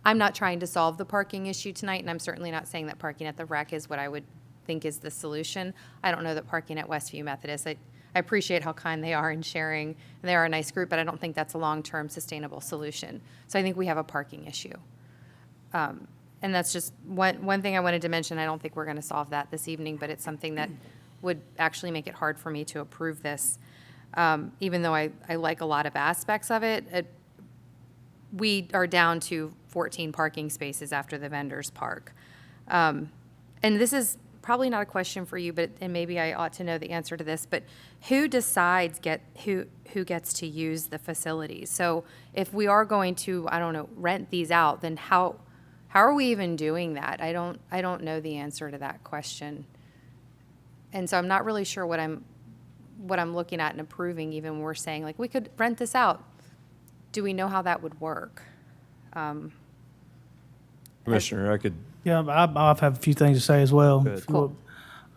I'm not trying to solve the parking issue tonight, and I'm certainly not saying that parking at the rec is what I would think is the solution. I don't know that parking at Westview Methodist, I appreciate how kind they are in sharing, and they are a nice group, but I don't think that's a long-term sustainable solution. So I think we have a parking issue. And that's just one thing I wanted to mention. I don't think we're going to solve that this evening, but it's something that would actually make it hard for me to approve this. Even though I like a lot of aspects of it, we are down to 14 parking spaces after the vendors park. And this is probably not a question for you, and maybe I ought to know the answer to this, but who decides who gets to use the facilities? So if we are going to, I don't know, rent these out, then how are we even doing that? I don't know the answer to that question. And so I'm not really sure what I'm looking at and approving, even when we're saying, like, we could rent this out. Do we know how that would work? Commissioner, I could, Yeah, I have a few things to say as well. Good. if you will.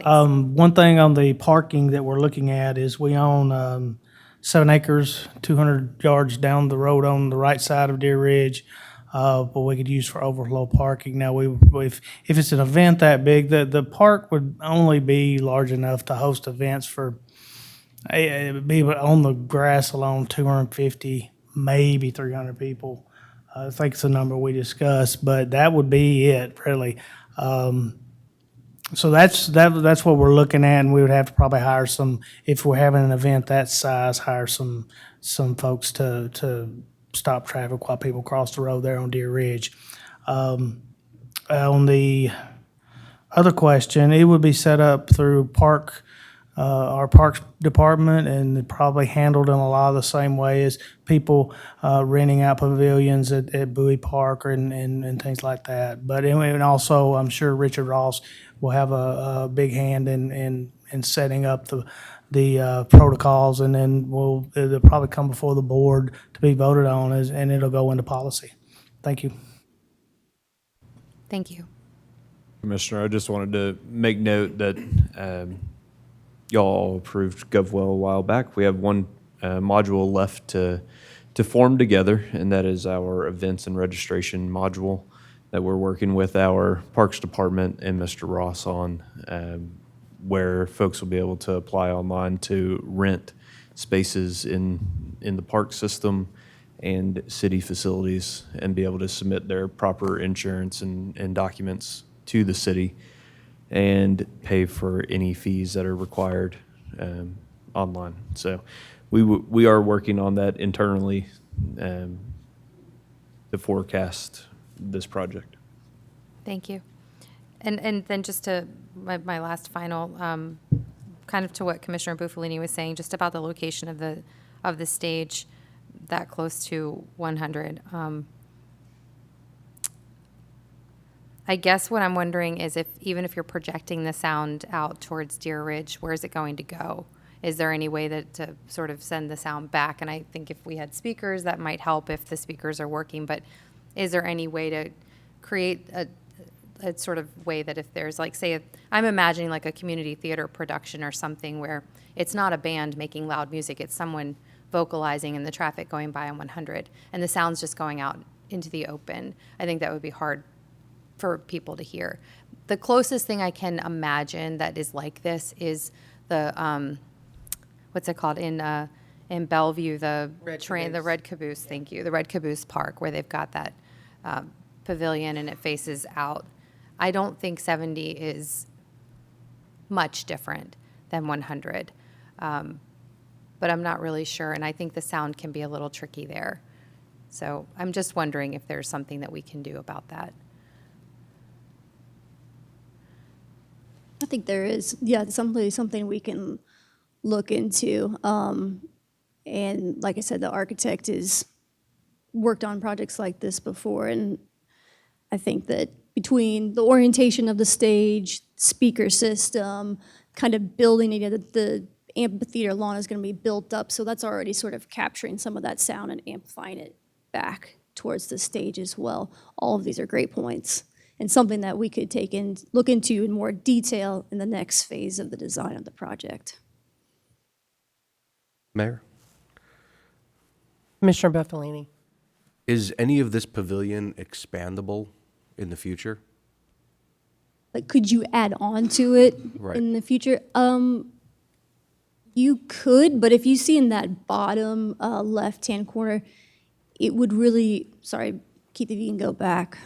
One thing on the parking that we're looking at is we own 7 acres, 200 yards down the road on the right side of Deer Ridge, but we could use for overflow parking. Now, if it's an event that big, the park would only be large enough to host events for, it would be on the grass alone, 250, maybe 300 people. I think it's the number we discussed, but that would be it, really. So that's what we're looking at, and we would have to probably hire some, if we're having an event that size, hire some folks to stop traffic while people cross the road there on Deer Ridge. On the other question, it would be set up through park our Parks Department, and it probably handled them a lot of the same way as people renting out pavilions at Bowie Park and things like that. But anyway, and also, I'm sure Richard Ross will have a big hand in setting up the protocols, and then it'll probably come before the board to be voted on, and it'll go into policy. Thank you. Thank you. Commissioner, I just wanted to make note that y'all approved GovWell a while back. We have one module left to form together, and that is our events and registration module that we're working with our Parks Department and Mr. Ross on, where folks will be able to apply online to rent spaces in the park system and city facilities and be able to submit their proper insurance and documents to the city and pay for any fees that are required online. So we are working on that internally to forecast this project. Thank you. And then just to my last final, kind of to what Commissioner Buffalini was saying, just about the location of the stage that close to 100. I guess what I'm wondering is even if you're projecting the sound out towards Deer Ridge, where is it going to go? Is there any way to sort of send the sound back? And I think if we had speakers, that might help if the speakers are working. But is there any way to create a sort of way that if there's like, say, I'm imagining like a community theater production or something where it's not a band making loud music, it's someone vocalizing and the traffic going by on 100 and the sound's just going out into the open. I think that would be hard for people to hear. The closest thing I can imagine that is like this is the, what's it called in Bellevue, the Red Caboose, thank you, the Red Caboose Park, where they've got that pavilion and it faces out. I don't think 70 is much different than 100, but I'm not really sure, and I think the sound can be a little tricky there. So I'm just wondering if there's something that we can do about that. I think there is, yeah, something we can look into. And like I said, the architect has worked on projects like this before, and I think that between the orientation of the stage, speaker system, kind of building it, the amphitheater lawn is going to be built up, so that's already sort of capturing some of that sound and amplifying it back towards the stage as well. All of these are great points, and something that we could look into in more detail in the next phase of the design of the project. Mayor, Commissioner Buffalini. is any of this pavilion expandable in the future? Like, could you add on to it Right. in the future? You could, but if you see in that bottom left-hand corner, it would really, sorry, Keith, if you can go back.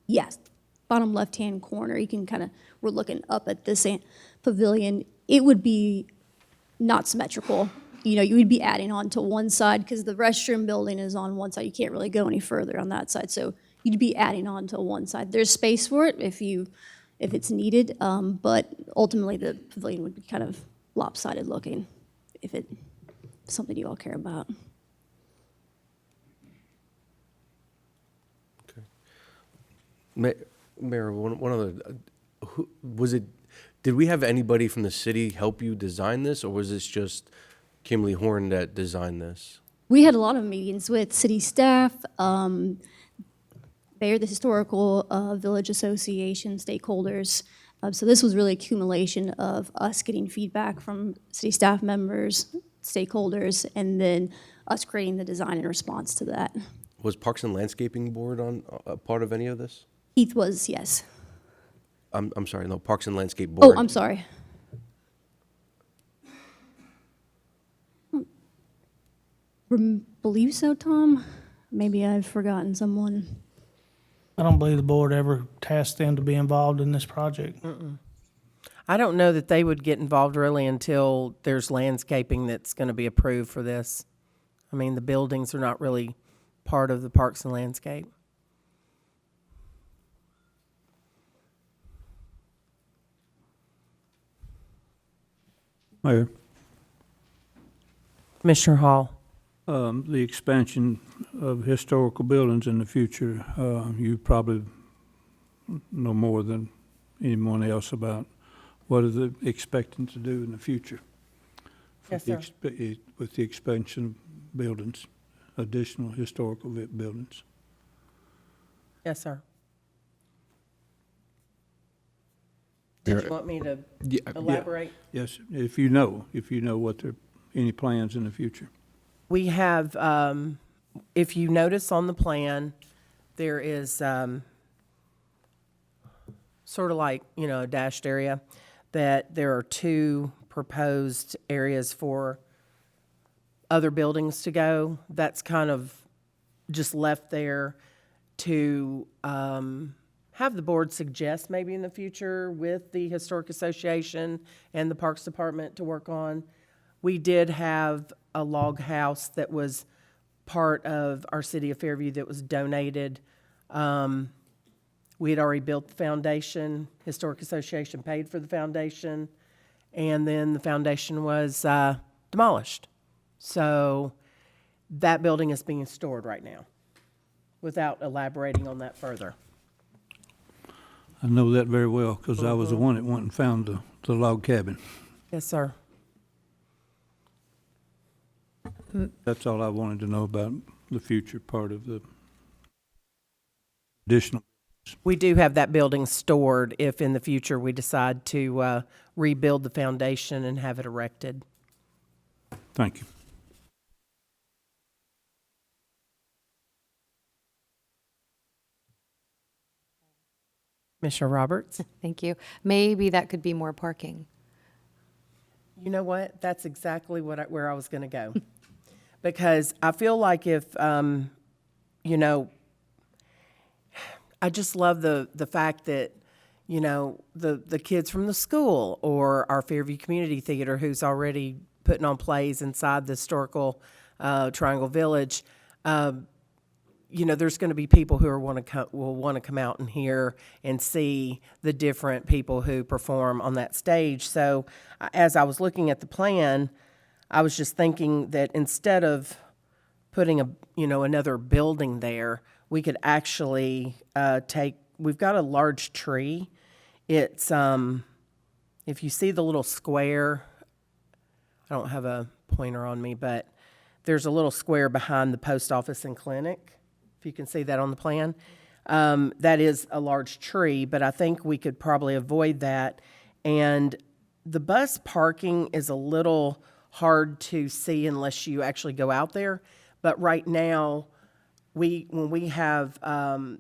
Yes, bottom left-hand corner, you can kind of, we're looking up at this pavilion. It would be not symmetrical. You know, you would be adding on to one side because the restroom building is on one side. You can't really go any further on that side. So you'd be adding on to one side. There's space for it if it's needed, but ultimately the pavilion would be kind of lopsided looking if it's something you all care about. Mayor, one other, did we have anybody from the city help you design this, or was this just Kimberly Horn that designed this? We had a lot of meetings with city staff, Bayer, the Historical Village Association, stakeholders. So this was really accumulation of us getting feedback from city staff members, stakeholders, and then us creating the design in response to that. Was Parks and Landscaping Board on a part of any of this? Heath was, yes. I'm sorry, no, Parks and Landscape Board. Oh, I'm sorry. Believe so, Tom? Maybe I've forgotten someone. I don't believe the board ever tasked them to be involved in this project. I don't know that they would get involved really until there's landscaping that's going to be approved for this. I mean, the buildings are not really part of the Parks and Landscape. Mayor, Commissioner Hall. the expansion of historical buildings in the future, you probably know more than anyone else about what are they expecting to do in the future? Yes, sir. With the expansion of buildings, additional historical buildings. Yes, sir. Did you want me to elaborate? Yes, if you know what there, any plans in the future. We have, if you notice on the plan, there is sort of like, a dashed area, that there are 2 proposed areas for other buildings to go. That's kind of just left there to have the board suggest maybe in the future with the Historic Association and the Parks Department to work on. We did have a log house that was part of our city of Fairview that was donated. We had already built the foundation. Historic Association paid for the foundation, and then the foundation was demolished. So that building is being stored right now, without elaborating on that further. I know that very well, because I was the one that went and found the log cabin. Yes, sir. That's all I wanted to know about the future part of the additional. We do have that building stored if in the future we decide to rebuild the foundation and have it erected. Thank you. Commissioner Roberts? Thank you. Maybe that could be more parking. You know what? That's exactly where I was going to go. Because I feel like if, I just love the fact that, the kids from the school or our Fairview Community Theater, who's already putting on plays inside the historical Triangle Village, there's going to be people who will want to come out and hear and see the different people who perform on that stage. So as I was looking at the plan, I was just thinking that instead of putting another building there, we could actually we've got a large tree. It's, if you see the little square, I don't have a pointer on me, but there's a little square behind the post office and clinic, if you can see that on the plan. That is a large tree, but I think we could probably avoid that. And the bus parking is a little hard to see unless you actually go out there. But right now, when we have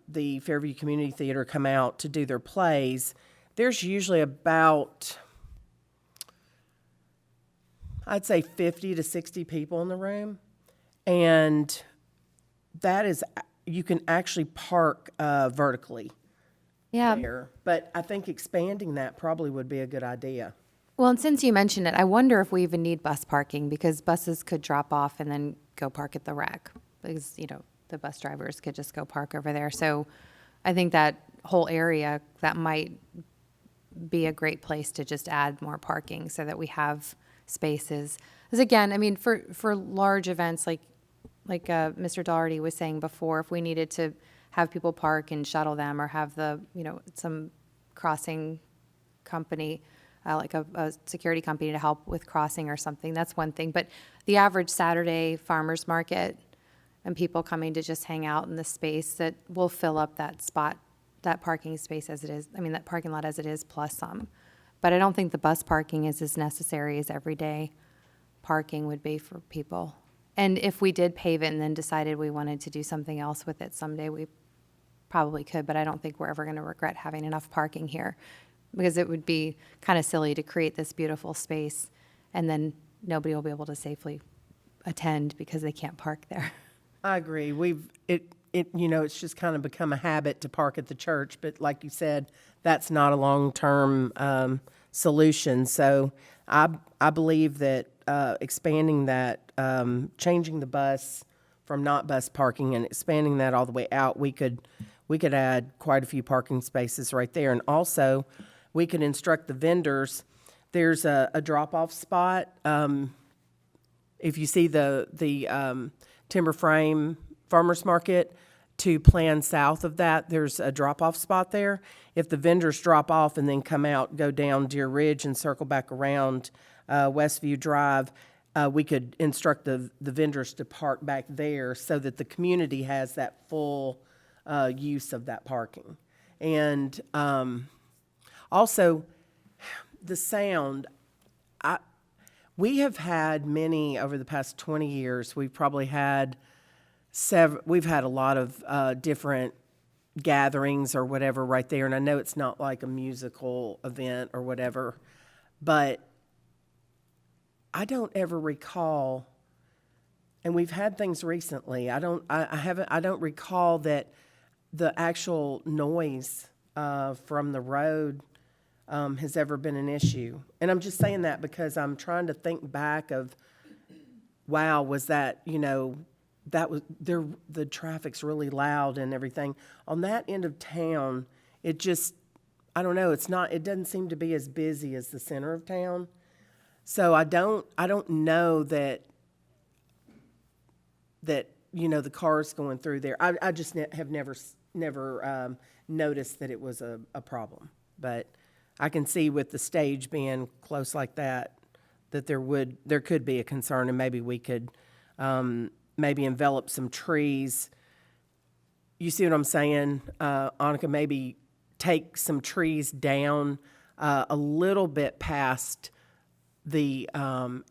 the Fairview Community Theater come out to do their plays, there's usually about, I'd say 50 to 60 people in the room. And that is, you can actually park vertically there. But I think expanding that probably would be a good idea. Well, and since you mentioned it, I wonder if we even need bus parking, because buses could drop off and then go park at the rec, because, the bus drivers could just go park over there. So I think that whole area, that might be a great place to just add more parking so that we have spaces. Because again, I mean, for large events like Mr. Daugherty was saying before, if we needed to have people park and shuttle them, or have some crossing company, like a security company to help with crossing or something, that's one thing. But the average Saturday farmer's market and people coming to just hang out in the space, that will fill up that spot, that parking space as it is, that parking lot as it is, plus some. But I don't think the bus parking is as necessary as everyday parking would be for people. And if we did pave it and then decided we wanted to do something else with it someday, we probably could, but I don't think we're ever going to regret having enough parking here, because it would be kind of silly to create this beautiful space and then nobody will be able to safely attend because they can't park there. I agree. It's just kind of become a habit to park at the church, but like you said, that's not a long-term solution. So I believe that expanding that, changing the bus from not bus parking and expanding that all the way out, we could add quite a few parking spaces right there. And also, we could instruct the vendors there's a drop-off spot. If you see the timber frame farmer's market, to plan south of that, there's a drop-off spot there. If the vendors drop off and then come out, go down Deer Ridge and circle back around Westview Drive, we could instruct the vendors to park back there so that the community has that full use of that parking. And also, the sound, we have had many over the past 20 years. We've probably had we've had a lot of different gatherings or whatever right there. And I know it's not like a musical event or whatever, but I don't ever recall, and we've had things recently. I don't recall that the actual noise from the road has ever been an issue. And I'm just saying that because I'm trying to think back of, wow, was that, that was there, the traffic's really loud and everything. On that end of town, it just, I don't know, it doesn't seem to be as busy as the center of town. So I don't know that the cars going through there. I just have never noticed that it was a problem. But I can see with the stage being close like that there could be a concern, and maybe we could maybe envelop some trees. You see what I'm saying, Annika? Maybe take some trees down a little bit past the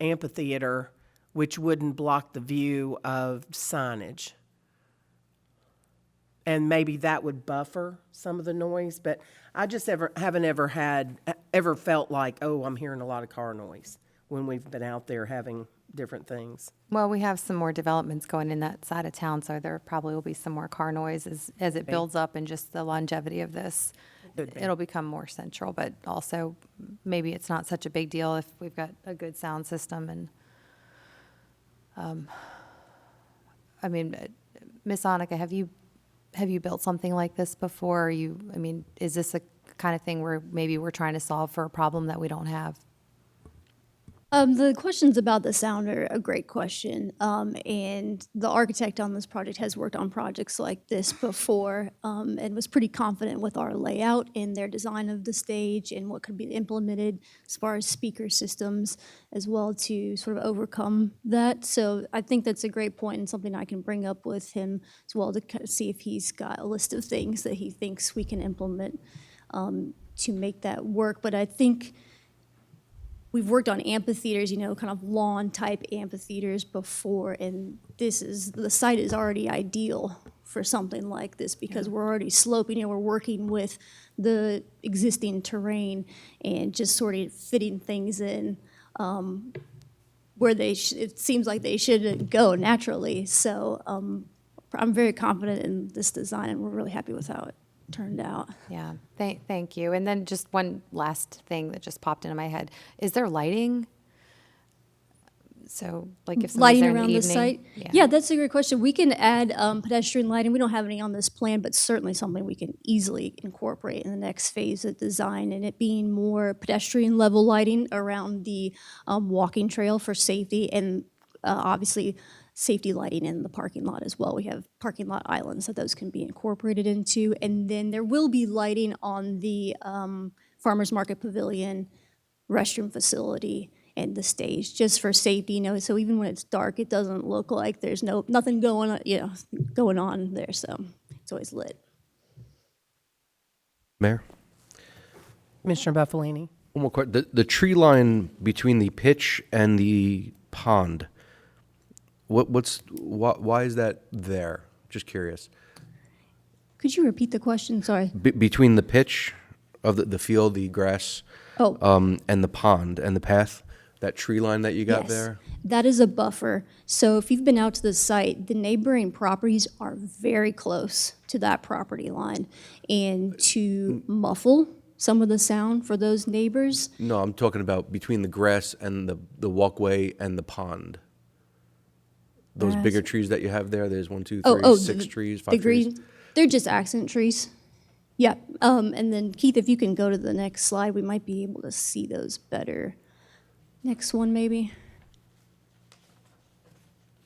amphitheater, which wouldn't block the view of signage. And maybe that would buffer some of the noise, but I just haven't ever felt like, oh, I'm hearing a lot of car noise when we've been out there having different things. Well, we have some more developments going in that side of town, so there probably will be some more car noise as it builds up, and just the longevity of this. It'll become more central, but also maybe it's not such a big deal if we've got a good sound system. And I mean, Miss Annika, have you built something like this before? Is this a kind of thing where maybe we're trying to solve for a problem that we don't have? The questions about the sound are a great question, and the architect on this project has worked on projects like this before, and was pretty confident with our layout and their design of the stage and what could be implemented as far as speaker systems as well to sort of overcome that. So I think that's a great point and something I can bring up with him as well to kind of see if he's got a list of things that he thinks we can implement to make that work. But I think we've worked on amphitheaters, kind of lawn-type amphitheaters before, and the site is already ideal for something like this because we're already sloping, we're working with the existing terrain and just sort of fitting things in where it seems like they should go naturally. So I'm very confident in this design, and we're really happy with how it turned out. Yeah, thank you. And then just one last thing that just popped into my head. Is there lighting? So like if somebody's Lighting there in the around the evening? site? Yeah, that's a great question. We can add pedestrian lighting. We don't have any on this plan, but certainly something we can easily incorporate in the next phase of design, and it being more pedestrian level lighting around the walking trail for safety, and obviously safety lighting in the parking lot as well. We have parking lot islands that those can be incorporated into. And then there will be lighting on the Farmers Market Pavilion, restroom facility, and the stage, just for safety, so even when it's dark, it doesn't look like there's nothing going on there, so it's always lit. Mayor? Commissioner Buffalini. One more question. The tree line between the pitch and the pond, why is that there? Just curious. Could you repeat the question? Sorry. Between the pitch of the field, the grass, and the pond and the path, that tree line that you got there? That is a buffer. So if you've been out to the site, the neighboring properties are very close to that property line. And to muffle some of the sound for those neighbors. No, I'm talking about between the grass and the walkway and the pond. Those Grass. bigger trees that you have there, there's 1, 2, 3, 6 trees, 5 trees. They're just accent trees. Yeah, and then Keith, if you can go to the next slide, we might be able to see those better. Next one, maybe?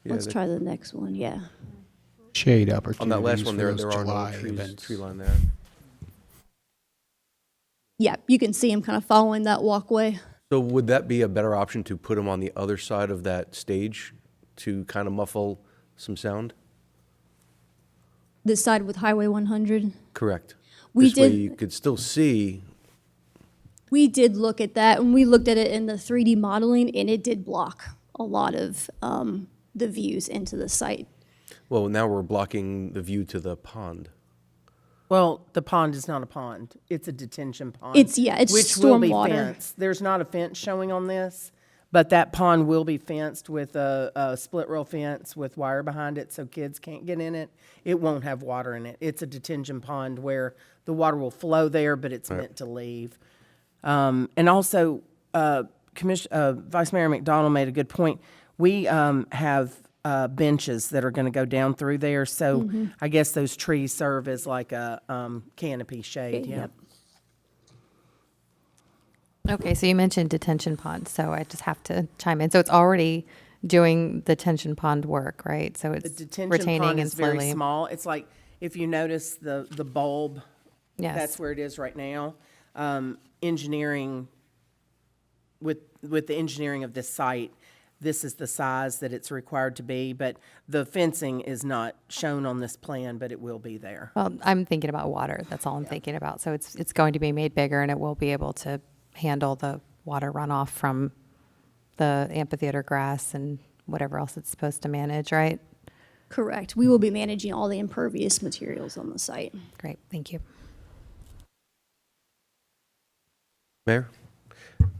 Yeah, Let's try the next one, yeah. Shade opportunities On that last one, for there those are no July trees, events. tree line there. Yeah, you can see him kind of following that walkway. So would that be a better option to put them on the other side of that stage to kind of muffle some sound? This side with Highway 100. Correct. We This way did- you could still see, We did look at that, and we looked at it in the 3D modeling, and it did block a lot of the views into the site. well, now we're blocking the view to the pond. Well, the pond is not a pond. It's a detention pond. It's which will be stormwater. fenced. There's not a fence showing on this, but that pond will be fenced with a split rail fence with wire behind it so kids can't get in it. It won't have water in it. It's a detention pond where the water will flow there, but it's meant to leave. And also, Vice Mayor McDonald made a good point. We have benches that are going to go down through there, so I guess those trees serve as like a canopy shade. Yeah. Yep. Okay, so you mentioned detention ponds, so I just have to chime in. So it's already doing the detention pond work, right? So The it's detention retaining pond and is very slowly. small. It's like if you notice the bulb, Yes. that's where it is right now. Engineering with the engineering of this site, this is the size that it's required to be, but the fencing is not shown on this plan, but it will be there. Well, I'm thinking about water. That's all I'm thinking about. So it's going to be made bigger, and it will be able to handle the water runoff from the amphitheater grass and whatever else it's supposed to manage, right? Correct. We will be managing all the impervious materials on the site. Great, thank you. Mayor,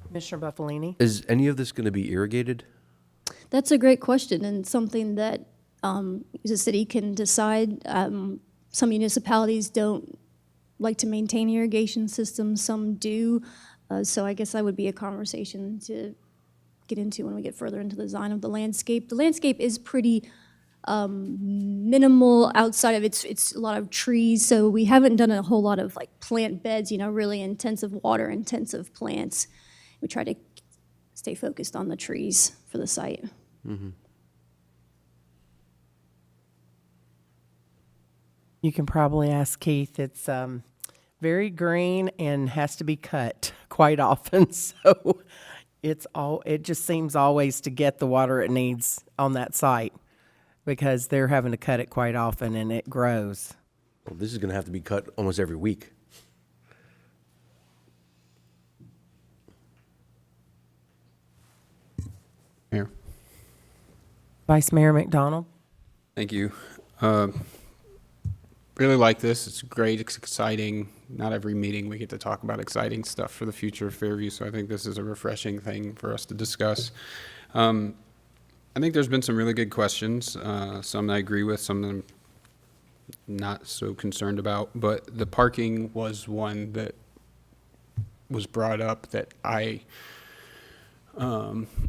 Commissioner Buffalini? is any of this going to be irrigated? That's a great question and something that the city can decide. Some municipalities don't like to maintain irrigation systems, some do. So I guess that would be a conversation to get into when we get further into the design of the landscape. The landscape is pretty minimal outside of it's a lot of trees, so we haven't done a whole lot of like plant beds, really intensive water intensive plants. We try to stay focused on the trees for the site. You can probably ask Keith. It's very green and has to be cut quite often, so it just seems always to get the water it needs on that site because they're having to cut it quite often and it grows. Well, this is going to have to be cut almost every week. Mayor. Vice Mayor McDonald? Thank you. Really like this. It's great. It's exciting. Not every meeting we get to talk about exciting stuff for the future of Fairview, so I think this is a refreshing thing for us to discuss. I think there's been some really good questions, some I agree with, some I'm not so concerned about, but the parking was one that was brought up that I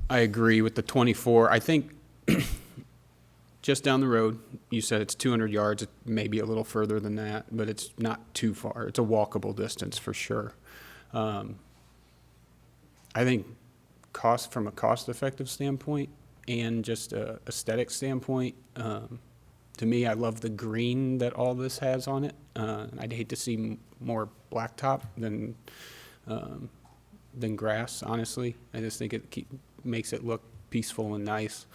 agree with the 24. I think just down the road, you said it's 200 yards, it may be a little further than that, but it's not too far. It's a walkable distance for sure. I think from a cost-effective standpoint and just a aesthetic standpoint, to me, I love the green that all this has on it. I'd hate to see more blacktop than grass, honestly. I just think it makes it look peaceful and nice.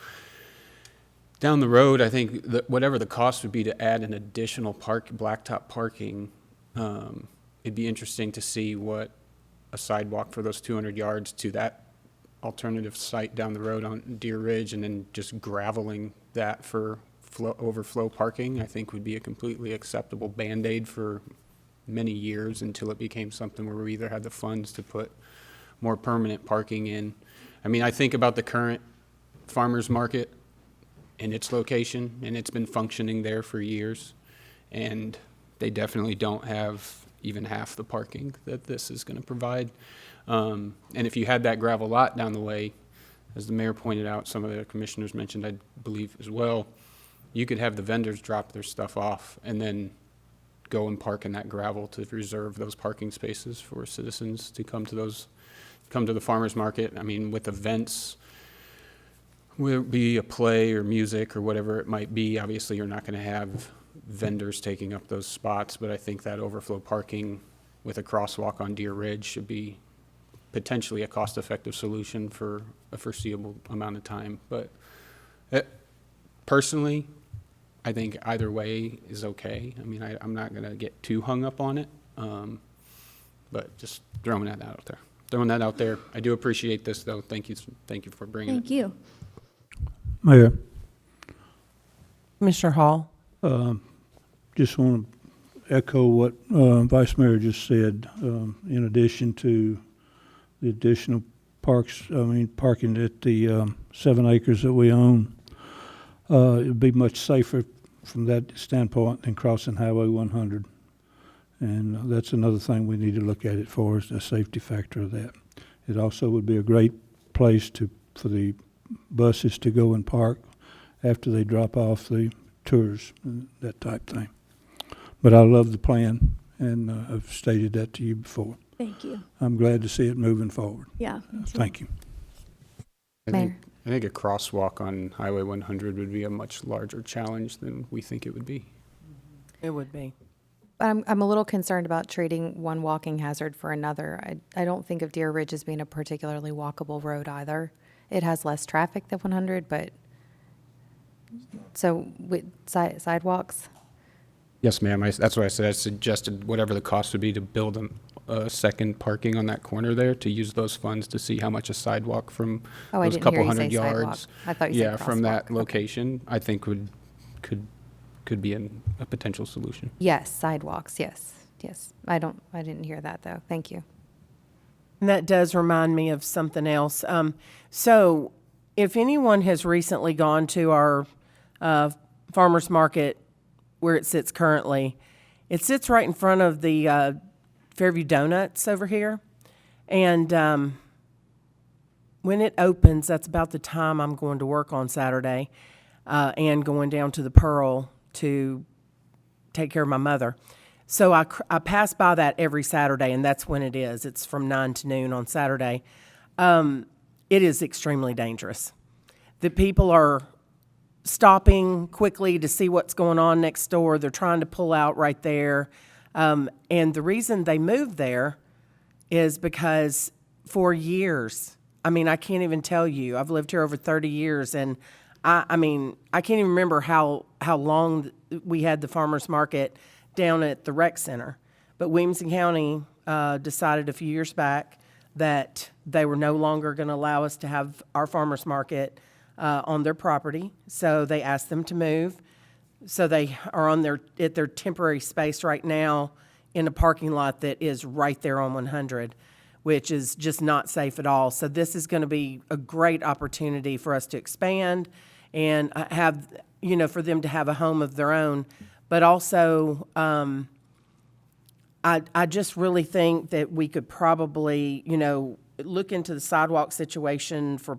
Down the road, I think that whatever the cost would be to add an additional blacktop parking, it'd be interesting to see what a sidewalk for those 200 yards to that alternative site down the road on Deer Ridge, and then just graveling that for overflow parking, I think would be a completely acceptable Band-Aid for many years until it became something where we either had the funds to put more permanent parking in. I mean, I think about the current farmer's market and its location, and it's been functioning there for years, and they definitely don't have even half the parking that this is going to provide. And if you had that gravel lot down the way, as the mayor pointed out, some of the commissioners mentioned, I believe as well, you could have the vendors drop their stuff off and then go and park in that gravel to reserve those parking spaces for citizens to come to the farmer's market. I mean, with events, will it be a play or music or whatever it might be, obviously you're not going to have vendors taking up those spots, but I think that overflow parking with a crosswalk on Deer Ridge should be potentially a cost-effective solution for a foreseeable amount of time. But personally, I think either way is okay. I mean, I'm not going to get too hung up on it, but just throwing that out there. I do appreciate this, though. Thank you for bringing it. Thank you. Mayor, Commissioner Hall? just want to echo what Vice Mayor just said. In addition to the additional parking at the 7 acres that we own, it'd be much safer from that standpoint than crossing Highway 100. And that's another thing we need to look at it for, is the safety factor of that. It also would be a great place for the buses to go and park after they drop off the tours and that type thing. But I love the plan, and I've stated that to you before. Thank you. I'm glad to see it moving forward. Yeah. Thank you. Mayor. I think a crosswalk on Highway 100 would be a much larger challenge than we think it would be. It would be. I'm a little concerned about trading one walking hazard for another. I don't think of Deer Ridge as being a particularly walkable road either. It has less traffic than 100, but, so with sidewalks? Yes, ma'am. That's what I said. I suggested whatever the cost would be to build a second parking on that corner there, to use those funds to see how much a sidewalk from Oh, I those didn't couple hear you hundred say sidewalk. yards. I thought you said Yeah, from that crosswalk. Okay. location, I think could be a potential solution. Yes, sidewalks, yes. I didn't hear that, though. Thank you. And that does remind me of something else. So if anyone has recently gone to our farmer's market where it sits currently, it sits right in front of the Fairview Donuts over here. And when it opens, that's about the time I'm going to work on Saturday and going down to the Pearl to take care of my mother. So I pass by that every Saturday, and that's when it is. It's from 9 to noon on Saturday. It is extremely dangerous. The people are stopping quickly to see what's going on next door. They're trying to pull out right there. And the reason they moved there is because for years, I mean, I can't even tell you, I've lived here over 30 years, and I mean, I can't even remember how long we had the farmer's market down at the rec center. But Williamson County decided a few years back that they were no longer going to allow us to have our farmer's market on their property. So they asked them to move. So they are at their temporary space right now in a parking lot that is right there on 100, which is just not safe at all. So this is going to be a great opportunity for us to expand and have, for them to have a home of their own. But also, I just really think that we could probably, look into the sidewalk situation for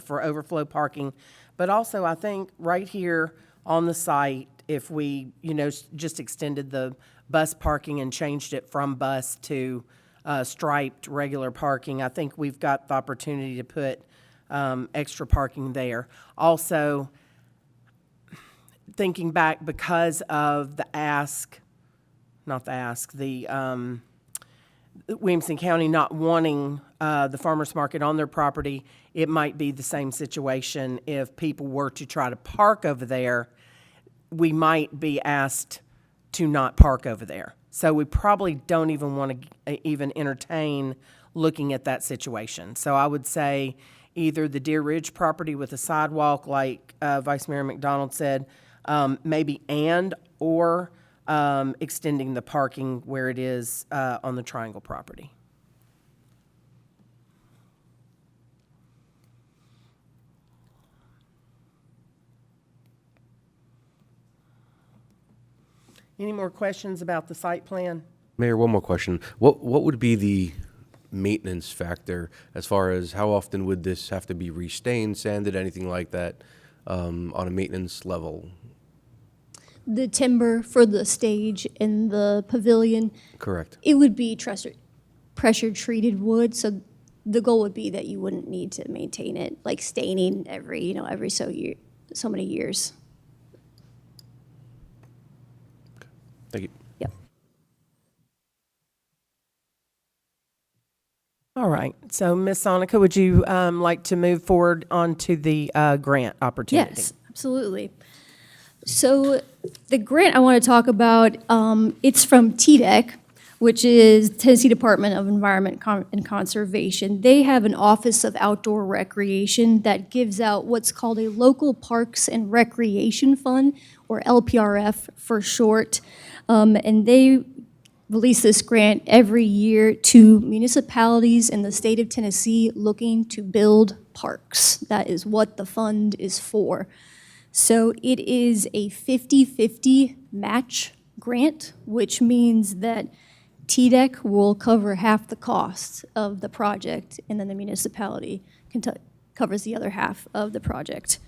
overflow parking. But also, I think right here on the site, if we, just extended the bus parking and changed it from bus to striped regular parking, I think we've got the opportunity to put extra parking there. Also, thinking back, because of the Williamson County not wanting the farmer's market on their property, it might be the same situation if people were to try to park over there. We might be asked to not park over there. So we probably don't even want to even entertain looking at that situation. So I would say either the Deer Ridge property with a sidewalk, like Vice Mayor McDonald said, maybe or extending the parking where it is on the Triangle property. Any more questions about the site plan? Mayor, one more question. What would be the maintenance factor as far as how often would this have to be restained, sanded, anything like that, on a maintenance level? the timber for the stage and the pavilion, Correct. it would be pressure-treated wood, so the goal would be that you wouldn't need to maintain it, like staining every so many years. Thank you. Yep. All right, so Ms. Sonica, would you like to move forward onto the grant opportunity? Yes, absolutely. So the grant I want to talk about, it's from TDEC, which is Tennessee Department of Environment and Conservation. They have an Office of Outdoor Recreation that gives out what's called a Local Parks and Recreation Fund, or LPRF for short. And they release this grant every year to municipalities in the state of Tennessee looking to build parks. That is what the fund is for. So it is a 50-50 match grant, which means that TDEC will cover half the cost of the project, and then the municipality covers the other half of the project.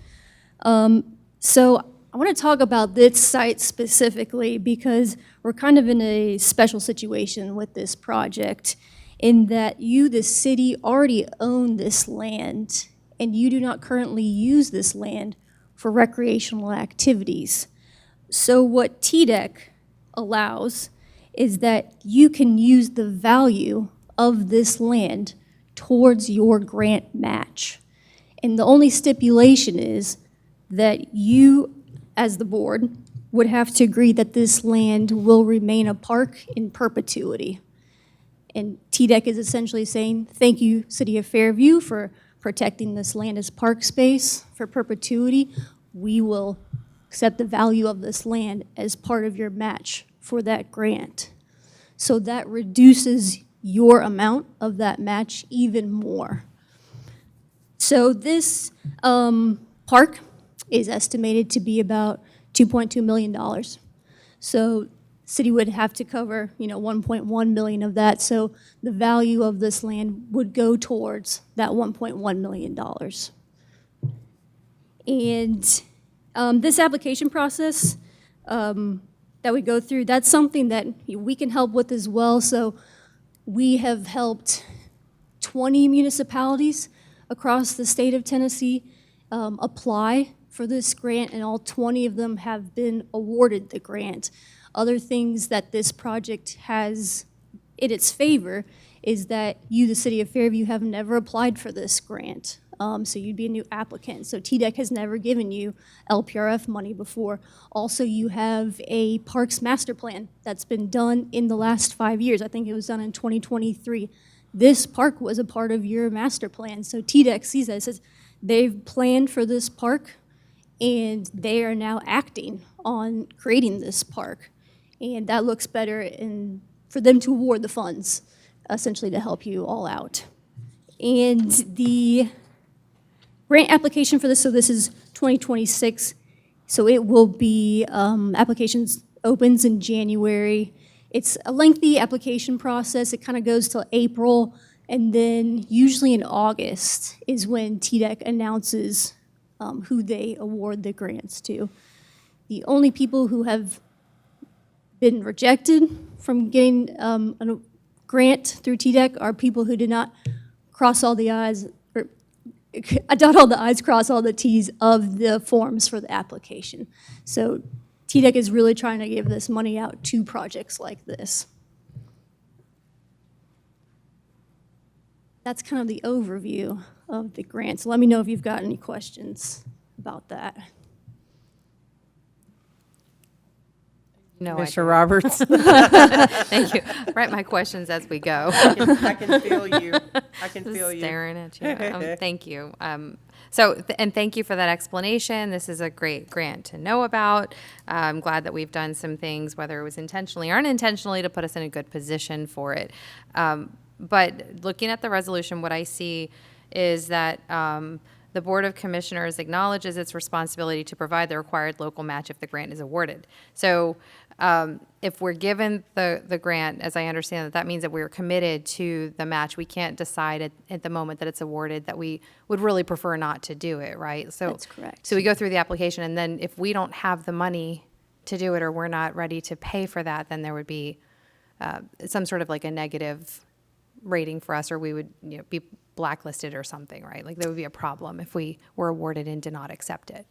So I want to talk about this site specifically because we're kind of in a special situation with this project in that you, the city, already own this land, and you do not currently use this land for recreational activities. So what TDEC allows is that you can use the value of this land towards your grant match. And the only stipulation is that you, as the board, would have to agree that this land will remain a park in perpetuity. And TDEC is essentially saying, thank you, City of Fairview, for protecting this land as park space for perpetuity. We will accept the value of this land as part of your match for that grant. So that reduces your amount of that match even more. So this park is estimated to be about $2.2 million. So city would have to cover, 1.1 million of that. So the value of this land would go towards that $1.1 million. And this application process that we go through, that's something that we can help with as well. So we have helped 20 municipalities across the state of Tennessee apply for this grant, and all 20 of them have been awarded the grant. Other things that this project has in its favor is that you, the City of Fairview, have never applied for this grant. So you'd be a new applicant. So TDEC has never given you LPRF money before. Also, you have a Parks Master Plan that's been done in the last 5 years. I think it was done in 2023. This park was a part of your master plan. So TDEC sees that. It says they've planned for this park, and they are now acting on creating this park. And that looks better for them to award the funds, essentially to help you all out. And the grant application for this, so this is 2026, so it will be, applications opens in January. It's a lengthy application process. It kind of goes till April, and then usually in August is when TDEC announces who they award the grants to. The only people who have been rejected from getting a grant through TDEC are people who did not cross all the I's, or dot all the I's, cross all the T's of the forms for the application. So TDEC is really trying to give this money out to projects like this. That's kind of the overview of the grant. So let me know if you've got any questions about that. No, Mr. Roberts? Thank you. Write my questions as we go. I can feel you. I can Just feel you. staring at you. Thank you. And thank you for that explanation. This is a great grant to know about. I'm glad that we've done some things, whether it was intentionally or unintentionally, to put us in a good position for it. But looking at the resolution, what I see is that the Board of Commissioners acknowledges its responsibility to provide the required local match if the grant is awarded. So if we're given the grant, as I understand that means that we're committed to the match. We can't decide at the moment that it's awarded that we would really prefer not to do it, right? So That's correct. So we go through the application, and then if we don't have the money to do it, or we're not ready to pay for that, then there would be some sort of like a negative rating for us, or we would, you know, be blacklisted or something, right? Like there would be a problem if we were awarded and did not accept it.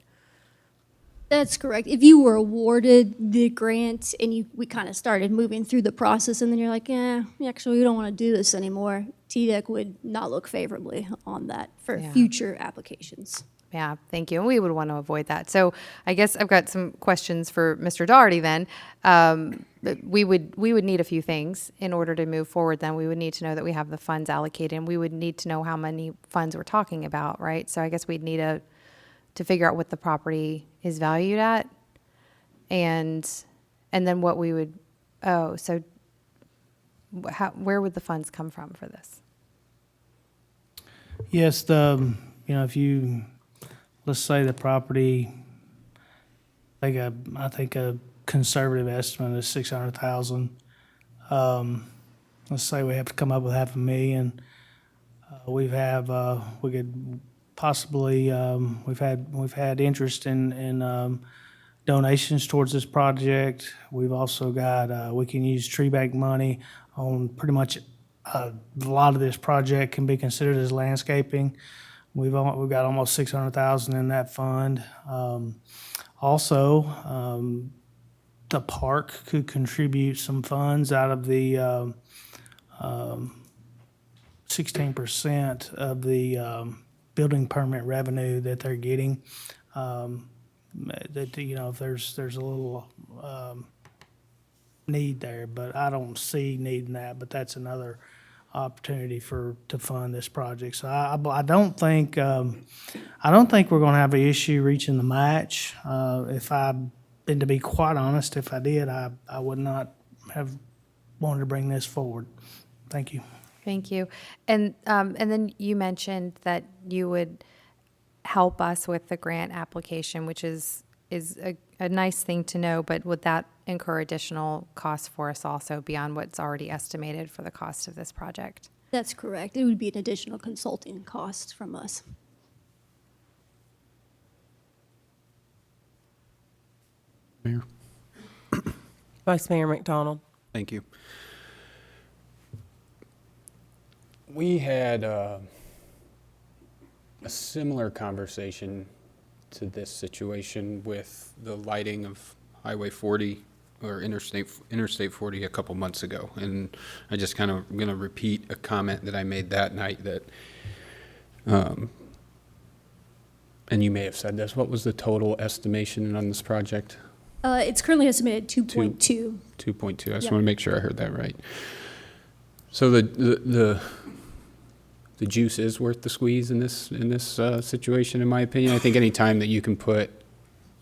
That's correct. If you were awarded the grant and we kind of started moving through the process and then you're like, actually, we don't want to do this anymore, TDEC would not look favorably on that for Yeah. future applications. Yeah, thank you. And we would want to avoid that. So I guess I've got some questions for Mr. Doherty then. We would need a few things in order to move forward. Then we would need to know that we have the funds allocated, and we would need to know how many funds we're talking about, right? So I guess we'd need to figure out what the property is valued at, and then what we would, where would the funds come from for this? Yes, if you, let's say the property, I think a conservative estimate is 600,000. Let's say we have to come up with $500,000. We could possibly, we've had interest in donations towards this project. We've also got, we can use tree bank money on pretty much a lot of this project can be considered as landscaping. We've got almost 600,000 in that fund. Also, the park could contribute some funds out of the 16% of the building permit revenue that they're getting. That, if there's a little need there, but I don't see need in that. But that's another opportunity to fund this project. So I don't think we're going to have an issue reaching the match. And to be quite honest, if I did, I would not have wanted to bring this forward. Thank you. Thank you. And then you mentioned that you would help us with the grant application, which is a nice thing to know, but would that incur additional costs for us also beyond what's already estimated for the cost of this project? That's correct. It would be an additional consulting cost from us. Mayor? Vice Mayor McDonald. Thank you. We had a similar conversation to this situation with the lighting of Highway 40 or Interstate 40 a couple months ago. And I just kind of going to repeat a comment that I made that night that, and you may have said this, what was the total estimation on this project? It's currently estimated 2.2. 2.2. I just Yep. want to make sure I heard that right. So the juice is worth the squeeze in this situation, in my opinion. I think any time that you can put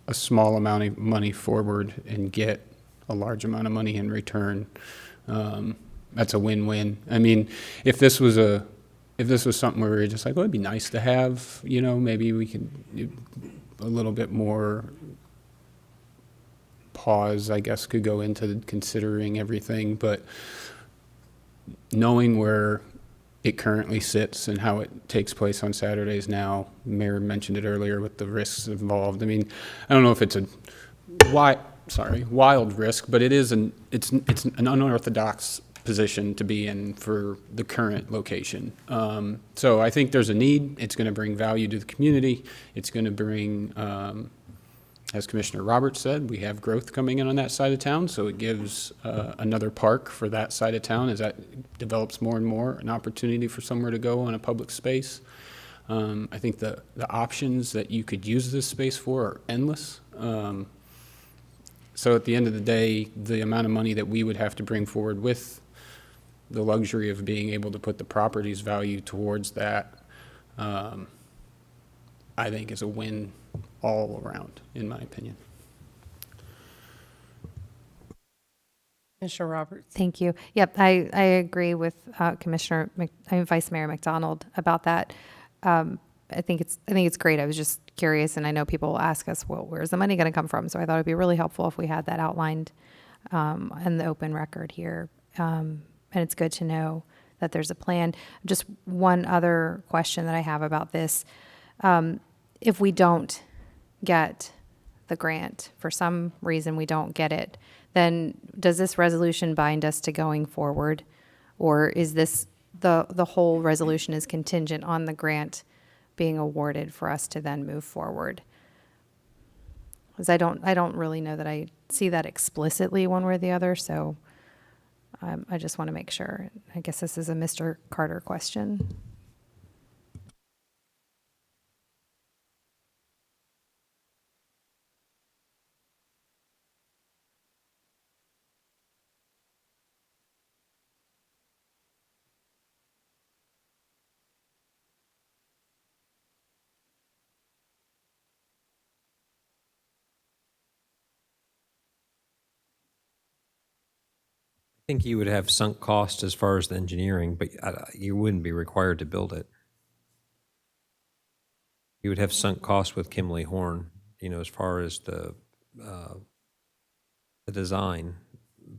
a small amount of money forward and get a large amount of money in return, that's a win-win. I mean, if this was something where we were just like, oh, it'd be nice to have, maybe we could a little bit more pause, I guess, could go into considering everything, but knowing where it currently sits and how it takes place on Saturdays now, Mayor mentioned it earlier with the risks involved. I mean, I don't know if it's a wild risk, but it's an unorthodox position to be in for the current location. So I think there's a need. It's going to bring value to the community. It's going to bring, as Commissioner Roberts said, we have growth coming in on that side of town, so it gives another park for that side of town as that develops more and more, an opportunity for somewhere to go in a public space. I think the options that you could use this space for are endless. So at the end of the day, the amount of money that we would have to bring forward with the luxury of being able to put the property's value towards that, I think is a win all around, in my opinion. Commissioner Roberts. Thank you. Yep, I agree with Vice Mayor McDonald about that. I think it's great. I was just curious, and I know people will ask us, well, where's the money going to come from? So I thought it'd be really helpful if we had that outlined in the open record here. And it's good to know that there's a plan. Just one other question that I have about this. If we don't get the grant, for some reason we don't get it, then does this resolution bind us to going forward? Or is this, the whole resolution is contingent on the grant being awarded for us to then move forward? Because I don't really know that I see that explicitly one way or the other, so I just want to make sure. I guess this is a Mr. Carter question. I think you would have sunk cost as far as the engineering, but you wouldn't be required to build it. You would have sunk cost with Kimley Horn, as far as the design.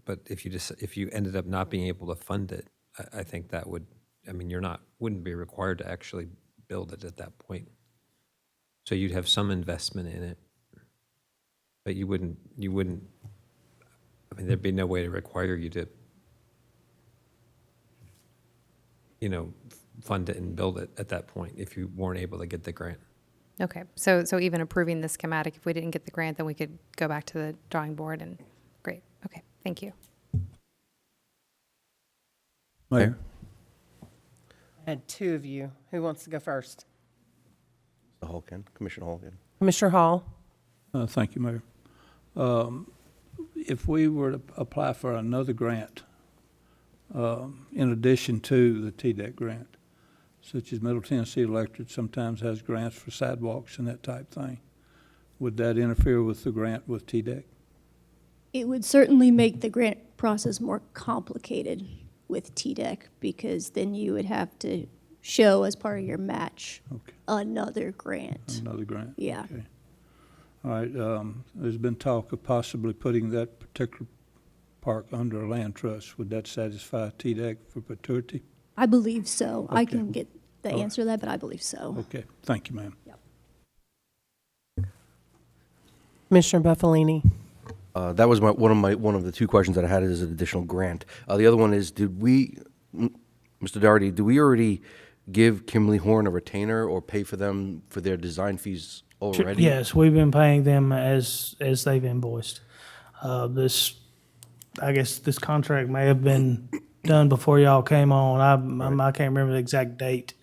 But if you ended up not being able to fund it, I think that would, wouldn't be required to actually build it at that point. So you'd have some investment in it, but you wouldn't, there'd be no way to require you to, fund it and build it at that point if you weren't able to get the grant. Okay, so even approving the schematic, if we didn't get the grant, then we could go back to the drawing board and, great, okay, thank you. Mayor? I had two of you. Who wants to go first? Commissioner Holgen. Commissioner Hall? Thank you, Mayor. If we were to apply for another grant, in addition to the TDEC grant, such as Middle Tennessee Electric sometimes has grants for sidewalks and that type thing, would that interfere with the grant with TDEC? It would certainly make the grant process more complicated with TDEC, because then you would have to show as part of your match Okay. another grant. Another grant? Yeah. Okay. All right, there's been talk of possibly putting that particular park under a land trust. Would that satisfy TDEC for perpetuity? I believe so. I Okay. can get the answer to that, but I believe so. Okay, thank you, ma'am. Commissioner Buffalini? That was one of the two questions that I had as an additional grant. The other one is, Mr. Doherty, do we already give Kimley Horn a retainer or pay for them for their design fees already? Yes, we've been paying them as they've invoiced. I guess this contract may have been done before y'all came on. I can't remember the exact date.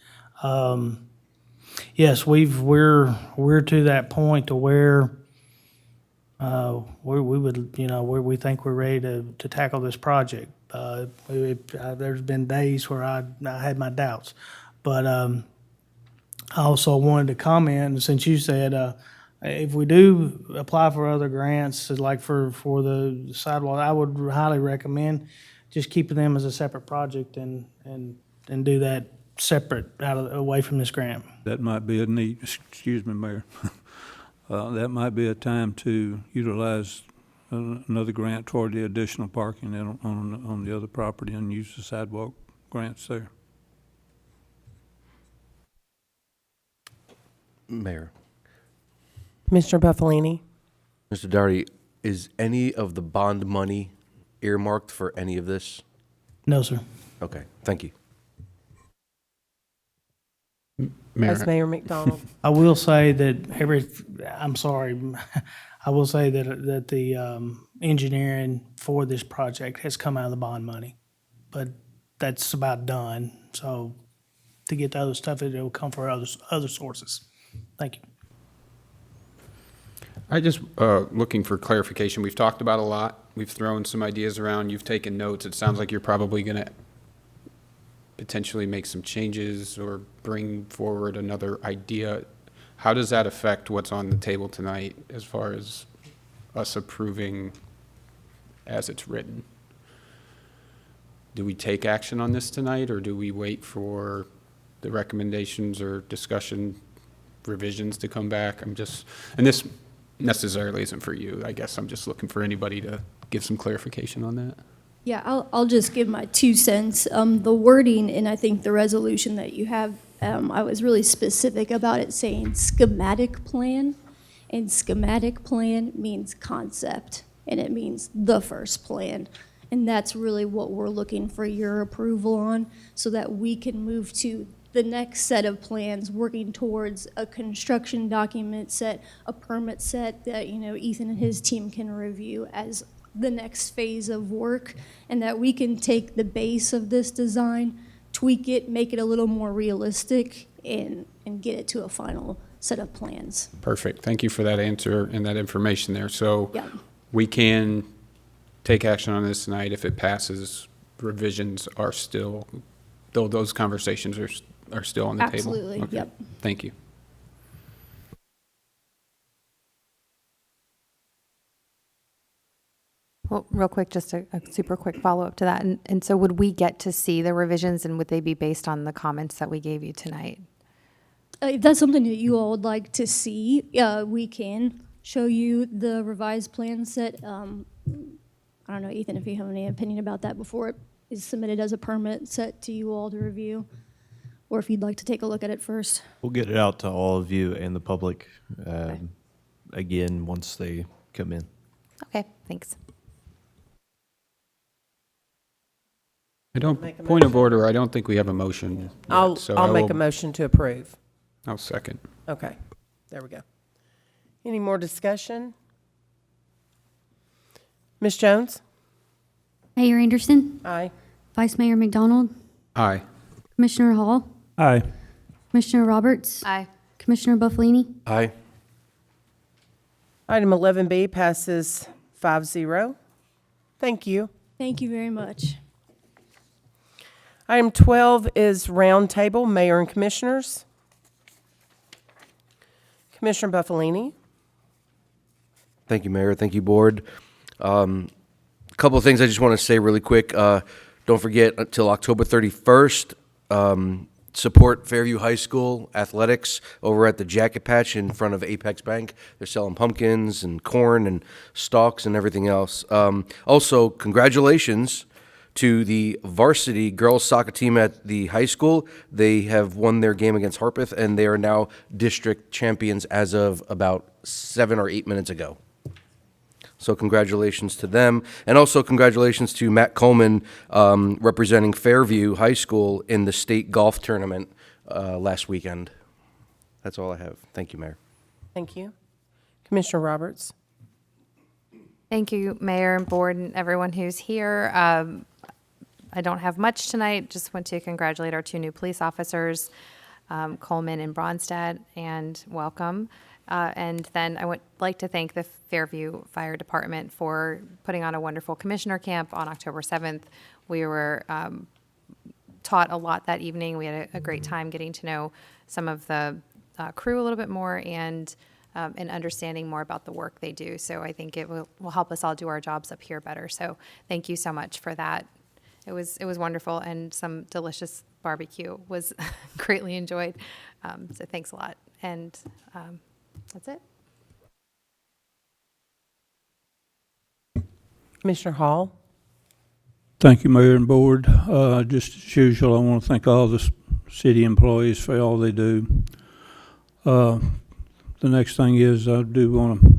Yes, we're to that point to where we think we're ready to tackle this project. There's been days where I had my doubts, but I also wanted to comment, since you said if we do apply for other grants, like for the sidewalk, I would highly recommend just keeping them as a separate project and do that separate away from this grant. That might be excuse me, Mayor. That might be a time to utilize another grant toward the additional parking on the other property and use the sidewalk grants there. Mayor. Commissioner Buffalini? Mr. Doherty, is any of the bond money earmarked for any of this? No, sir. Okay, thank you. Vice Mayor McDonald? I will say that I'm sorry, I will say that the engineering for this project has come out of the bond money, but that's about done. So to get the other stuff, it'll come from other sources. Thank you. I just, looking for clarification. We've talked about a lot. We've thrown some ideas around. You've taken notes. It sounds like you're probably going to potentially make some changes or bring forward another idea. How does that affect what's on the table tonight as far as us approving as it's written? Do we take action on this tonight, or do we wait for the recommendations or discussion revisions to come back? And this necessarily isn't for you. I guess I'm just looking for anybody to give some clarification on that. Yeah, I'll just give my 2 cents. The wording, and I think the resolution that you have, I was really specific about it saying schematic plan. And schematic plan means concept, and it means the first plan. And that's really what we're looking for your approval on, so that we can move to the next set of plans, working towards a construction document set, a permit set that, you know, Ethan and his team can review as the next phase of work, and that we can take the base of this design, tweak it, make it a little more realistic, and get it to a final set of plans. Perfect. Thank you for that answer and that information there. So Yeah. we can take action on this tonight if it passes. Revisions are still, though those conversations are still on the table? Absolutely, Okay. yep. Thank you. Well, real quick, just a super quick follow-up to that. And so would we get to see the revisions, and would they be based on the comments that we gave you tonight? If that's something that you all would like to see, we can show you the revised plan set. I don't know, Ethan, if you have any opinion about that before it is submitted as a permit set to you all to review, or if you'd like to take a look at it first. We'll get it out to all of you and the public, again, once they come in. Okay, thanks. Point of order, I don't think we have a motion yet, I'll so I make will- a motion to approve. I'll second. Okay, there we go. Any more discussion? Ms. Jones? Mayor Anderson, Aye. Vice Mayor McDonald, Aye. Commissioner Hall, Aye. Commissioner Roberts, Aye. Commissioner Buffalini. Aye. Item 11B passes 5-0. Thank you. Thank you very much. Item 12 is roundtable, mayor and commissioners. Commissioner Buffalini. Thank you, Mayor. Thank you, Board. A couple of things I just want to say really quick. Don't forget, until October 31st, support Fairview High School athletics over at the Jacket Patch in front of Apex Bank. They're selling pumpkins and corn and stalks and everything else. Also, congratulations to the varsity girls soccer team at the high school. They have won their game against Harpeth, and they are now district champions as of about 7 or 8 minutes ago. So congratulations to them. And also congratulations to Matt Coleman, representing Fairview High School in the state golf tournament last weekend. That's all I have. Thank you, Mayor. Thank you. Commissioner Roberts. Thank you, Mayor and Board and everyone who's here. I don't have much tonight. Just want to congratulate our 2 new police officers, Coleman and Bronstad, and welcome. And then I would like to thank the Fairview Fire Department for putting on a wonderful commissioner camp on October 7th. We were taught a lot that evening. We had a great time getting to know some of the crew a little bit more and understanding more about the work they do. So I think it will help us all do our jobs up here better. So thank you so much for that. It was wonderful, and some delicious barbecue was greatly enjoyed. So thanks a lot. And that's it. Commissioner Hall. Thank you, Mayor and Board. Just as usual, I want to thank all the city employees for all they do. The next thing is I do want to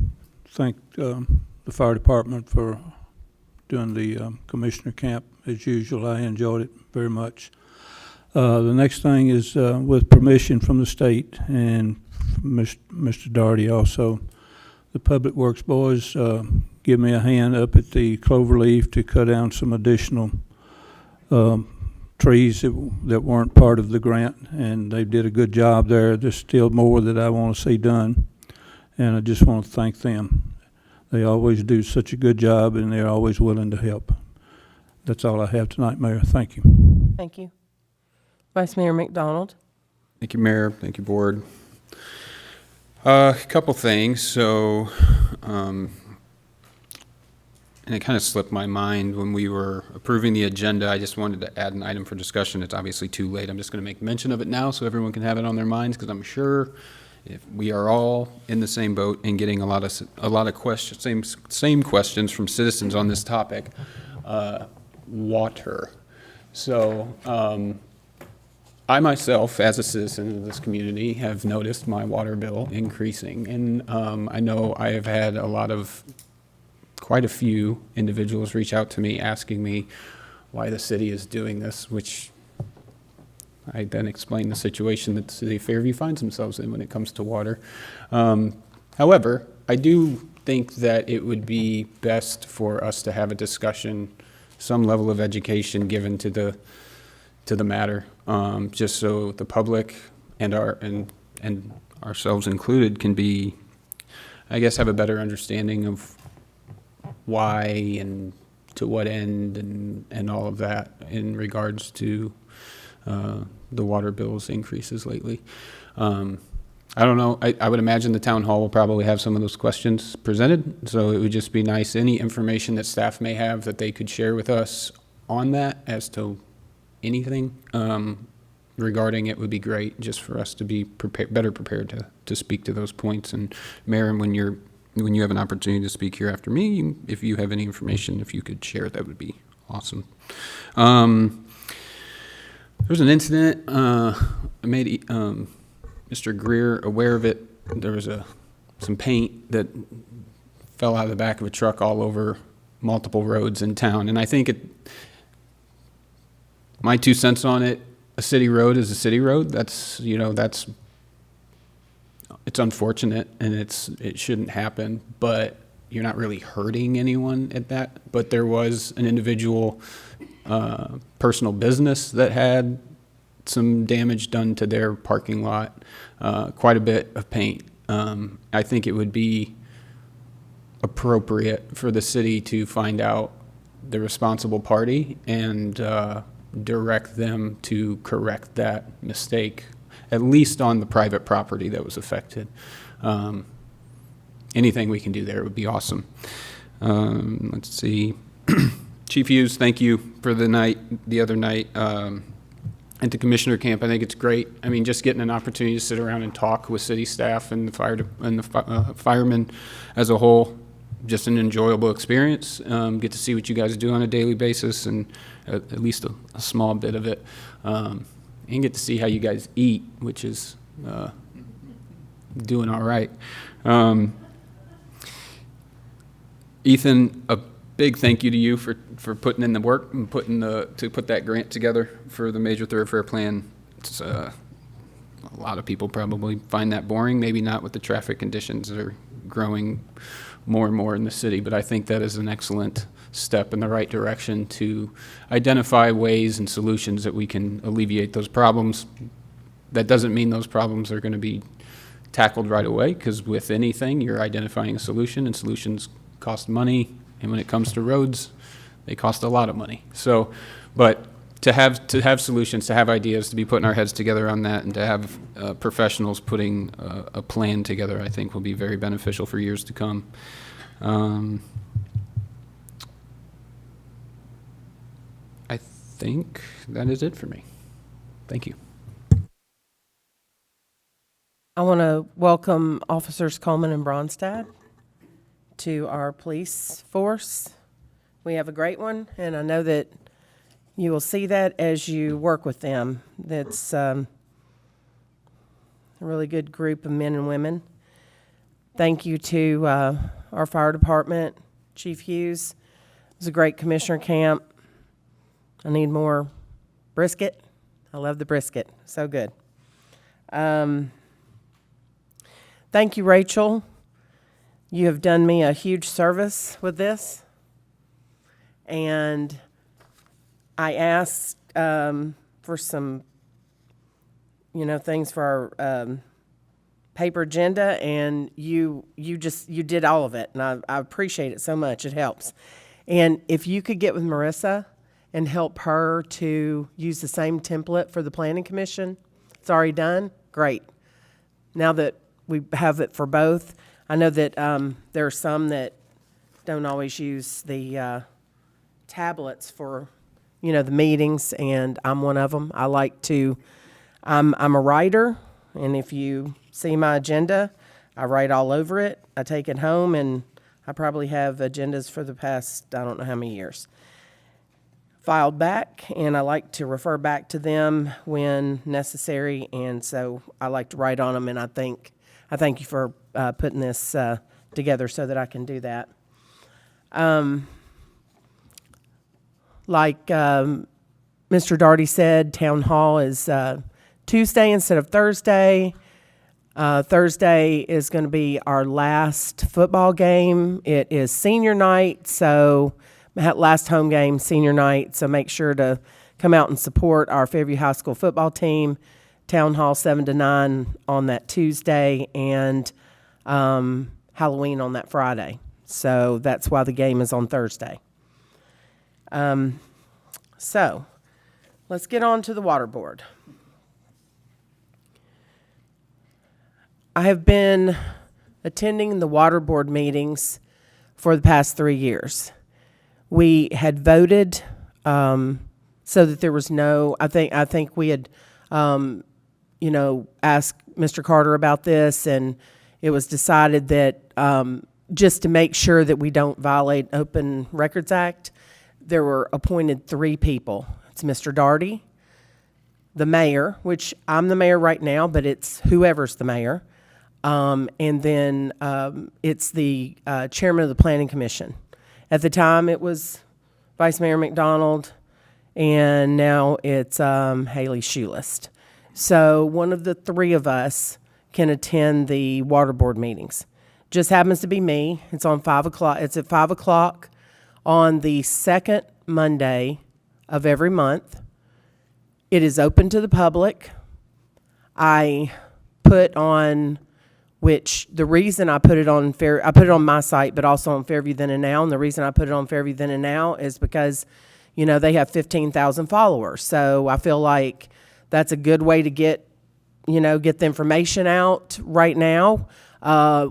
thank the fire department for doing the commissioner camp. As usual, I enjoyed it very much. The next thing is with permission from the state and Mr. Daugherty also, the Public Works boys give me a hand up at the Cloverleaf to cut down some additional trees that weren't part of the grant, and they did a good job there. There's still more that I want to see done, and I just want to thank them. They always do such a good job, and they're always willing to help. That's all I have tonight, Mayor. Thank you. Thank you. Vice Mayor McDonald. Thank you, Mayor. Thank you, Board. A couple things. So, and it kind of slipped my mind when we were approving the agenda. I just wanted to add an item for discussion. It's obviously too late. I'm just going to make mention of it now so everyone can have it on their minds, because I'm sure if we are all in the same boat and getting a lot of questions, same questions from citizens on this topic. Water. So I myself, as a citizen of this community, have noticed my water bill increasing. And I know I have had quite a few individuals reach out to me asking me why the city is doing this, which I then explain the situation that the city of Fairview finds themselves in when it comes to water. However, I do think that it would be best for us to have a discussion, some level of education given to the matter, just so the public and ourselves included can be, I guess, have a better understanding of why and to what end and all of that in regards to the water bills increases lately. I don't know. I would imagine the town hall will probably have some of those questions presented, so it would just be nice, any information that staff may have that they could share with us on that as to anything regarding it would be great, just for us to be better prepared to speak to those points. And Mayor, when you have an opportunity to speak here after me, if you have any information, if you could share, that would be awesome. There was an incident. I made Mr. Greer aware of it. There was some paint that fell out of the back of a truck all over multiple roads in town. And I think my 2 cents on it, a city road is a city road. It's unfortunate and it shouldn't happen, but you're not really hurting anyone at that. But there was an individual personal business that had some damage done to their parking lot, quite a bit of paint. I think it would be appropriate for the city to find out the responsible party and direct them to correct that mistake, at least on the private property that was affected. Anything we can do there would be awesome. Let's see. Chief Hughes, thank you for the other night. At the commissioner camp, I think it's great. I mean, just getting an opportunity to sit around and talk with city staff and the firemen as a whole, just an enjoyable experience. Get to see what you guys do on a daily basis, and at least a small bit of it, and get to see how you guys eat, which is doing all right. Ethan, a big thank you to you for putting in the work and to put that grant together for the major thoroughfare plan. It's a lot of people probably find that boring, maybe not with the traffic conditions that are growing more and more in the city, but I think that is an excellent step in the right direction to identify ways and solutions that we can alleviate those problems. That doesn't mean those problems are going to be tackled right away, because with anything, you're identifying a solution, and solutions cost money. And when it comes to roads, they cost a lot of money. So, but to have solutions, to have ideas, to be putting our heads together on that, and to have professionals putting a plan together, I think will be very beneficial for years to come. I think that is it for me. Thank you. I want to welcome Officers Coleman and Bronstad to our police force. We have a great one, and I know that you will see that as you work with them. That's a really good group of men and women. Thank you to our fire department, Chief Hughes. It was a great commissioner camp. I need more brisket. I love the brisket. So good. Thank you, Rachel. You have done me a huge service with this. And I asked for some, things for our paper agenda, and you did all of it. And I appreciate it so much. It helps. And if you could get with Marissa and help her to use the same template for the Planning Commission, it's already done, great. Now that we have it for both, I know that there are some that don't always use the tablets for, the meetings, and I'm one of them. I like to, I'm a writer, and if you see my agenda, I write all over it. I take it home, and I probably have agendas for the past, I don't know how many years. filed back, and I like to refer back to them when necessary, and so I like to write on them, and I thank you for putting this together so that I can do that. Like Mr. Darty said, Town Hall is Tuesday instead of Thursday. Thursday is going to be our last football game. It is senior night, so last home game, senior night, so make sure to come out and support our Fairview High School football team. Town Hall 7 to 9 on that Tuesday, and Halloween on that Friday. So that's why the game is on Thursday. So let's get on to the water board. I have been attending the water board meetings for the past 3 years. We had voted so that there was no, I think we had, asked Mr. Carter about this, and it was decided that just to make sure that we don't violate Open Records Act, there were appointed 3 people. It's Mr. Darty, the mayor, which I'm the mayor right now, but it's whoever's the mayor. And then it's the chairman of the Planning Commission. At the time, it was Vice Mayor McDonald, and now it's Haley Schulist. So one of the 3 of us can attend the water board meetings. Just happens to be me. It's on 5 o'clock. It's at 5 o'clock on the second Monday of every month. It is open to the public. I put on, which the reason I put it on I put it on my site, but also on Fairview Then and Now. And the reason I put it on Fairview Then and Now is because, they have 15,000 followers. So I feel like that's a good way to get the information out right now.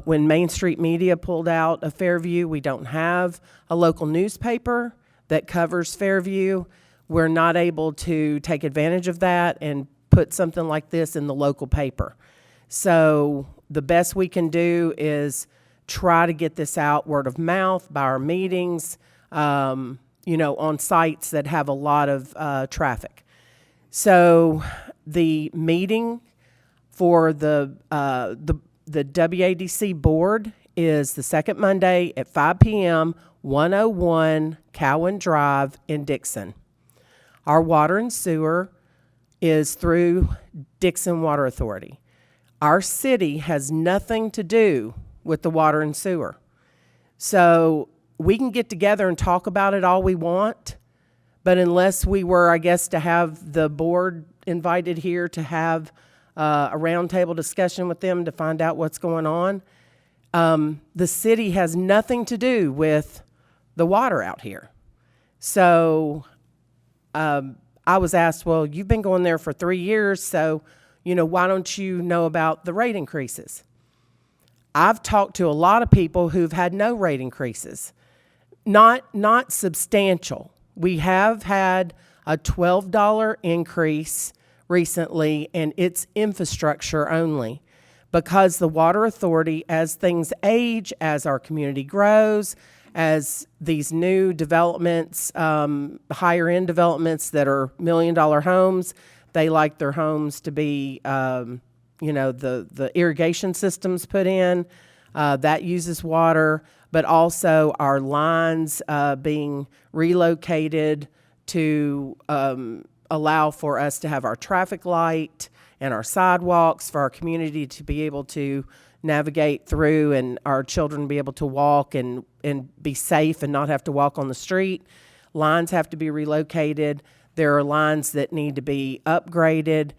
When Main Street Media pulled out of Fairview, we don't have a local newspaper that covers Fairview. We're not able to take advantage of that and put something like this in the local paper. So the best we can do is try to get this out word of mouth by our meetings, on sites that have a lot of traffic. So the meeting for the WADC board is the second Monday at 5 p.m., 101 Cowan Drive in Dixon. Our water and sewer is through Dixon Water Authority. Our city has nothing to do with the water and sewer. So we can get together and talk about it all we want, but unless we were, I guess, to have the board invited here to have a roundtable discussion with them to find out what's going on, the city has nothing to do with the water out here. So I was asked, well, you've been going there for 3 years, so why don't you know about the rate increases? I've talked to a lot of people who've had no rate increases, not substantial. We have had a $12 increase recently, and it's infrastructure only, because the water authority, as things age, as our community grows, as these new developments, higher end developments that are $1 million homes, they like their homes to be, the irrigation systems put in, that uses water, but also our lines being relocated to allow for us to have our traffic light and our sidewalks for our community to be able to navigate through, and our children be able to walk and be safe and not have to walk on the street. Lines have to be relocated. There are lines that need to be upgraded.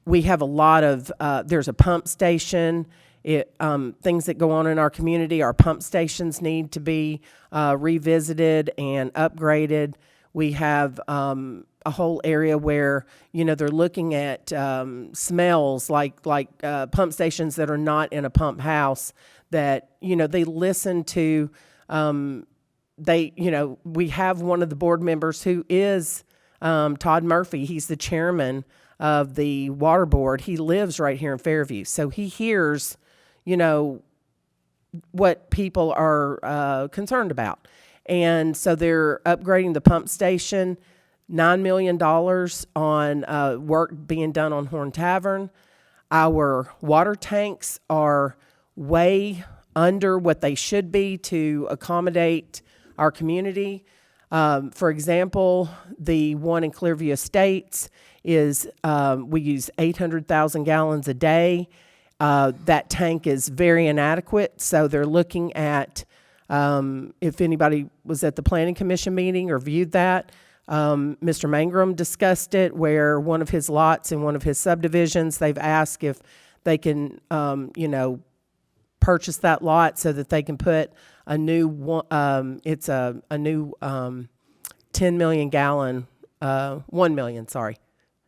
We have a lot of, there's a pump station. Things that go on in our community, our pump stations need to be revisited and upgraded. We have a whole area where, they're looking at smells like pump stations that are not in a pump house that, they listen to, we have one of the board members who is Todd Murphy. He's the chairman of the water board. He lives right here in Fairview. So he hears, what people are concerned about. And so they're upgrading the pump station. $9 million on work being done on Horn Tavern. Our water tanks are way under what they should be to accommodate our community. For example, the one in Clearview Estates is, we use 800,000 gallons a day. That tank is very inadequate, so they're looking at, if anybody was at the Planning Commission meeting or viewed that, Mr. Mangrum discussed it, where one of his lots in one of his subdivisions, they've asked if they can, purchase that lot so that they can put a new, it's a new 10 million gallon, 1 million, sorry,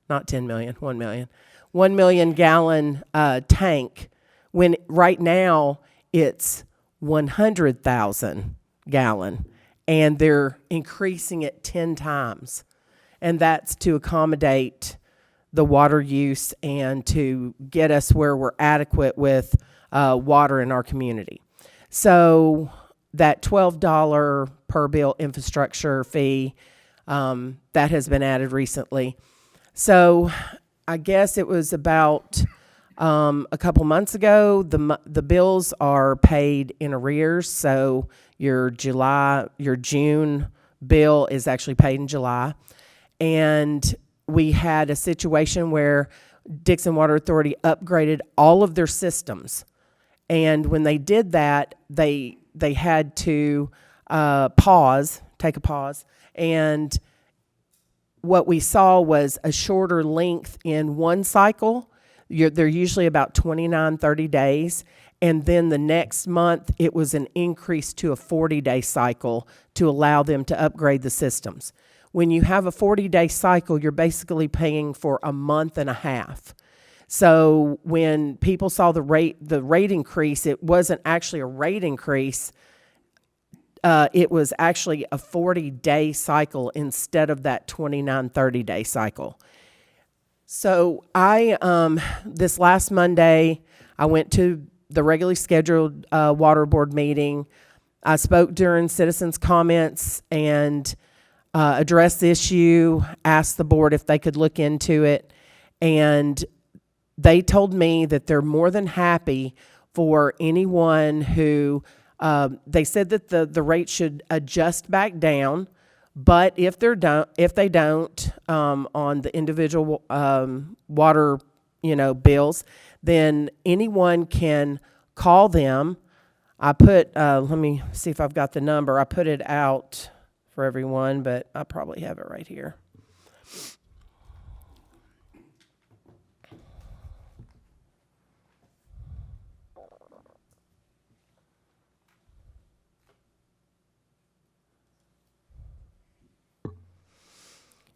not 10 million, 1 million. 1 million gallon tank, when right now it's 100,000 gallon, and they're increasing it 10 times. And that's to accommodate the water use and to get us where we're adequate with water in our community. So that $12 per bill infrastructure fee, that has been added recently. So I guess it was about a couple months ago, the bills are paid in arrears. So your June bill is actually paid in July. And we had a situation where Dixon Water Authority upgraded all of their systems. And when they did that, they had to take a pause. And what we saw was a shorter length in one cycle. They're usually about 29, 30 days. And then the next month, it was an increase to a 40-day cycle to allow them to upgrade the systems. When you have a 40-day cycle, you're basically paying for a month and a half. So when people saw the rate increase, it wasn't actually a rate increase. It was actually a 40-day cycle instead of that 29, 30-day cycle. So this last Monday, I went to the regularly scheduled water board meeting. I spoke during citizens' comments and addressed the issue, asked the board if they could look into it, and they told me that they're more than happy for anyone who, they said that the rate should adjust back down, but if they don't on the individual water bills, then anyone can call them. I put, let me see if I've got the number. I put it out for everyone, but I probably have it right here.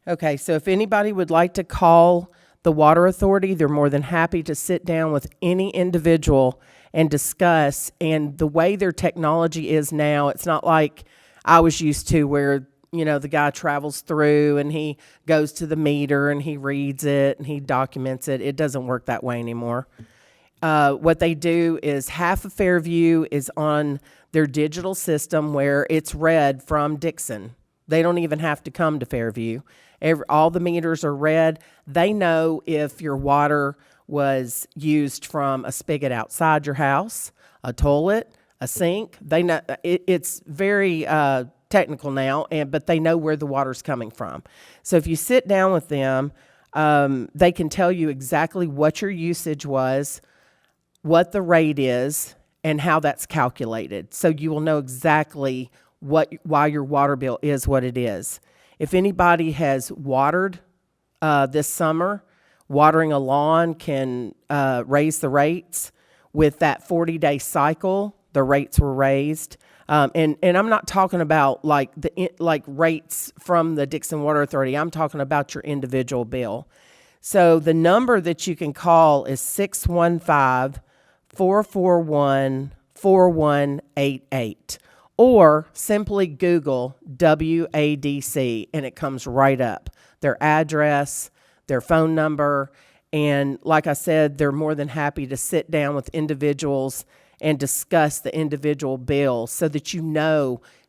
Okay, so if anybody would like to call the Water Authority, they're more than happy to sit down with any individual and discuss. And the way their technology is now, it's not like I was used to where, the guy travels through and he goes to the meter and he reads it and he documents it. It doesn't work that way anymore. What they do is half of Fairview is on their digital system where it's read from Dixon. They don't even have to come to Fairview. All the meters are read. They know if your water was used from a spigot outside your house, a toilet, a sink. They know it's very technical now, but they know where the water's coming from. So if you sit down with them, they can tell you exactly what your usage was, what the rate is, and how that's calculated. So you will know exactly why your water bill is what it is. If anybody has watered this summer, watering a lawn can raise the rates. With that 40-day cycle, the rates were raised. And I'm not talking about like rates from the Dixon Water Authority. I'm talking about your individual bill. So the number that you can call is 615-441-4188. Or simply Google WADC and it comes right up. Their address, their phone number, and like I said, they're more than happy to sit down with individuals and discuss the individual bill so that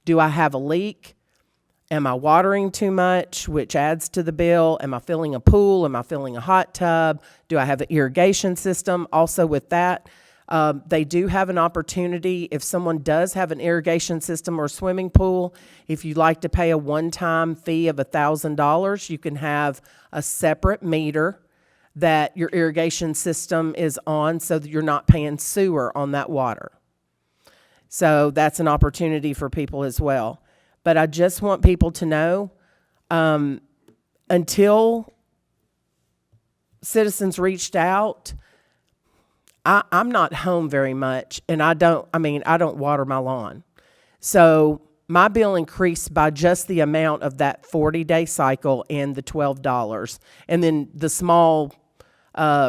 do I have a leak? Am I watering too much, which adds to the bill? Am I filling a pool? Am I filling a hot tub? Do I have an irrigation system? Also with that, they do have an opportunity, if someone does have an irrigation system or swimming pool, if you'd like to pay a one-time fee of $1,000, you can have a separate meter that your irrigation system is on so that you're not paying sewer on that water. So that's an opportunity for people as well. But I just want people to know, until citizens reached out, I'm not home very much, and I don't water my lawn. So my bill increased by just the amount of that 40-day cycle and the $12, and then the small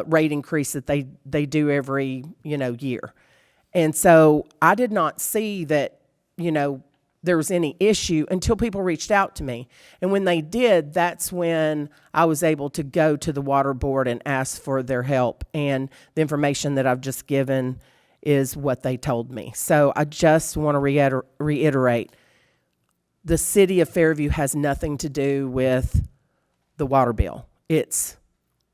rate increase that they do every, year. And so I did not see that, there was any issue until people reached out to me. And when they did, that's when I was able to go to the water board and ask for their help. And the information that I've just given is what they told me. So I just want to reiterate, the city of Fairview has nothing to do with the water bill. It's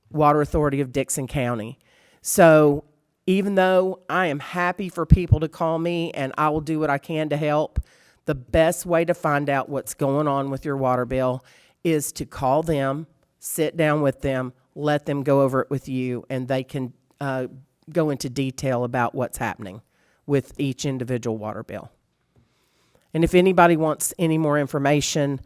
Water Authority of Dixon County. So even though I am happy for people to call me and I will do what I can to help, the best way to find out what's going on with your water bill is to call them, sit down with them, let them go over it with you, and they can go into detail about what's happening with each individual water bill. And if anybody wants any more information,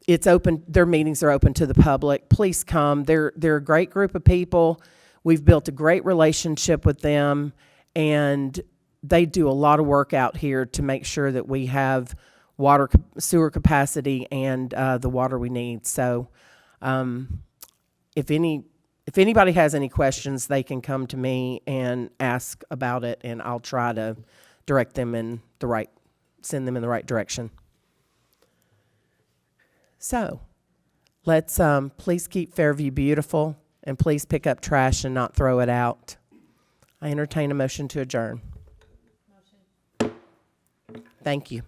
it's open. Their meetings are open to the public. Please come. They're a great group of people. We've built a great relationship with them, and they do a lot of work out here to make sure that we have sewer capacity and the water we need. So if anybody has any questions, they can come to me and ask about it, and I'll try to direct them send them in the right direction. So let's please keep Fairview beautiful, and please pick up trash and not throw it out. I entertain a motion to adjourn. Thank you.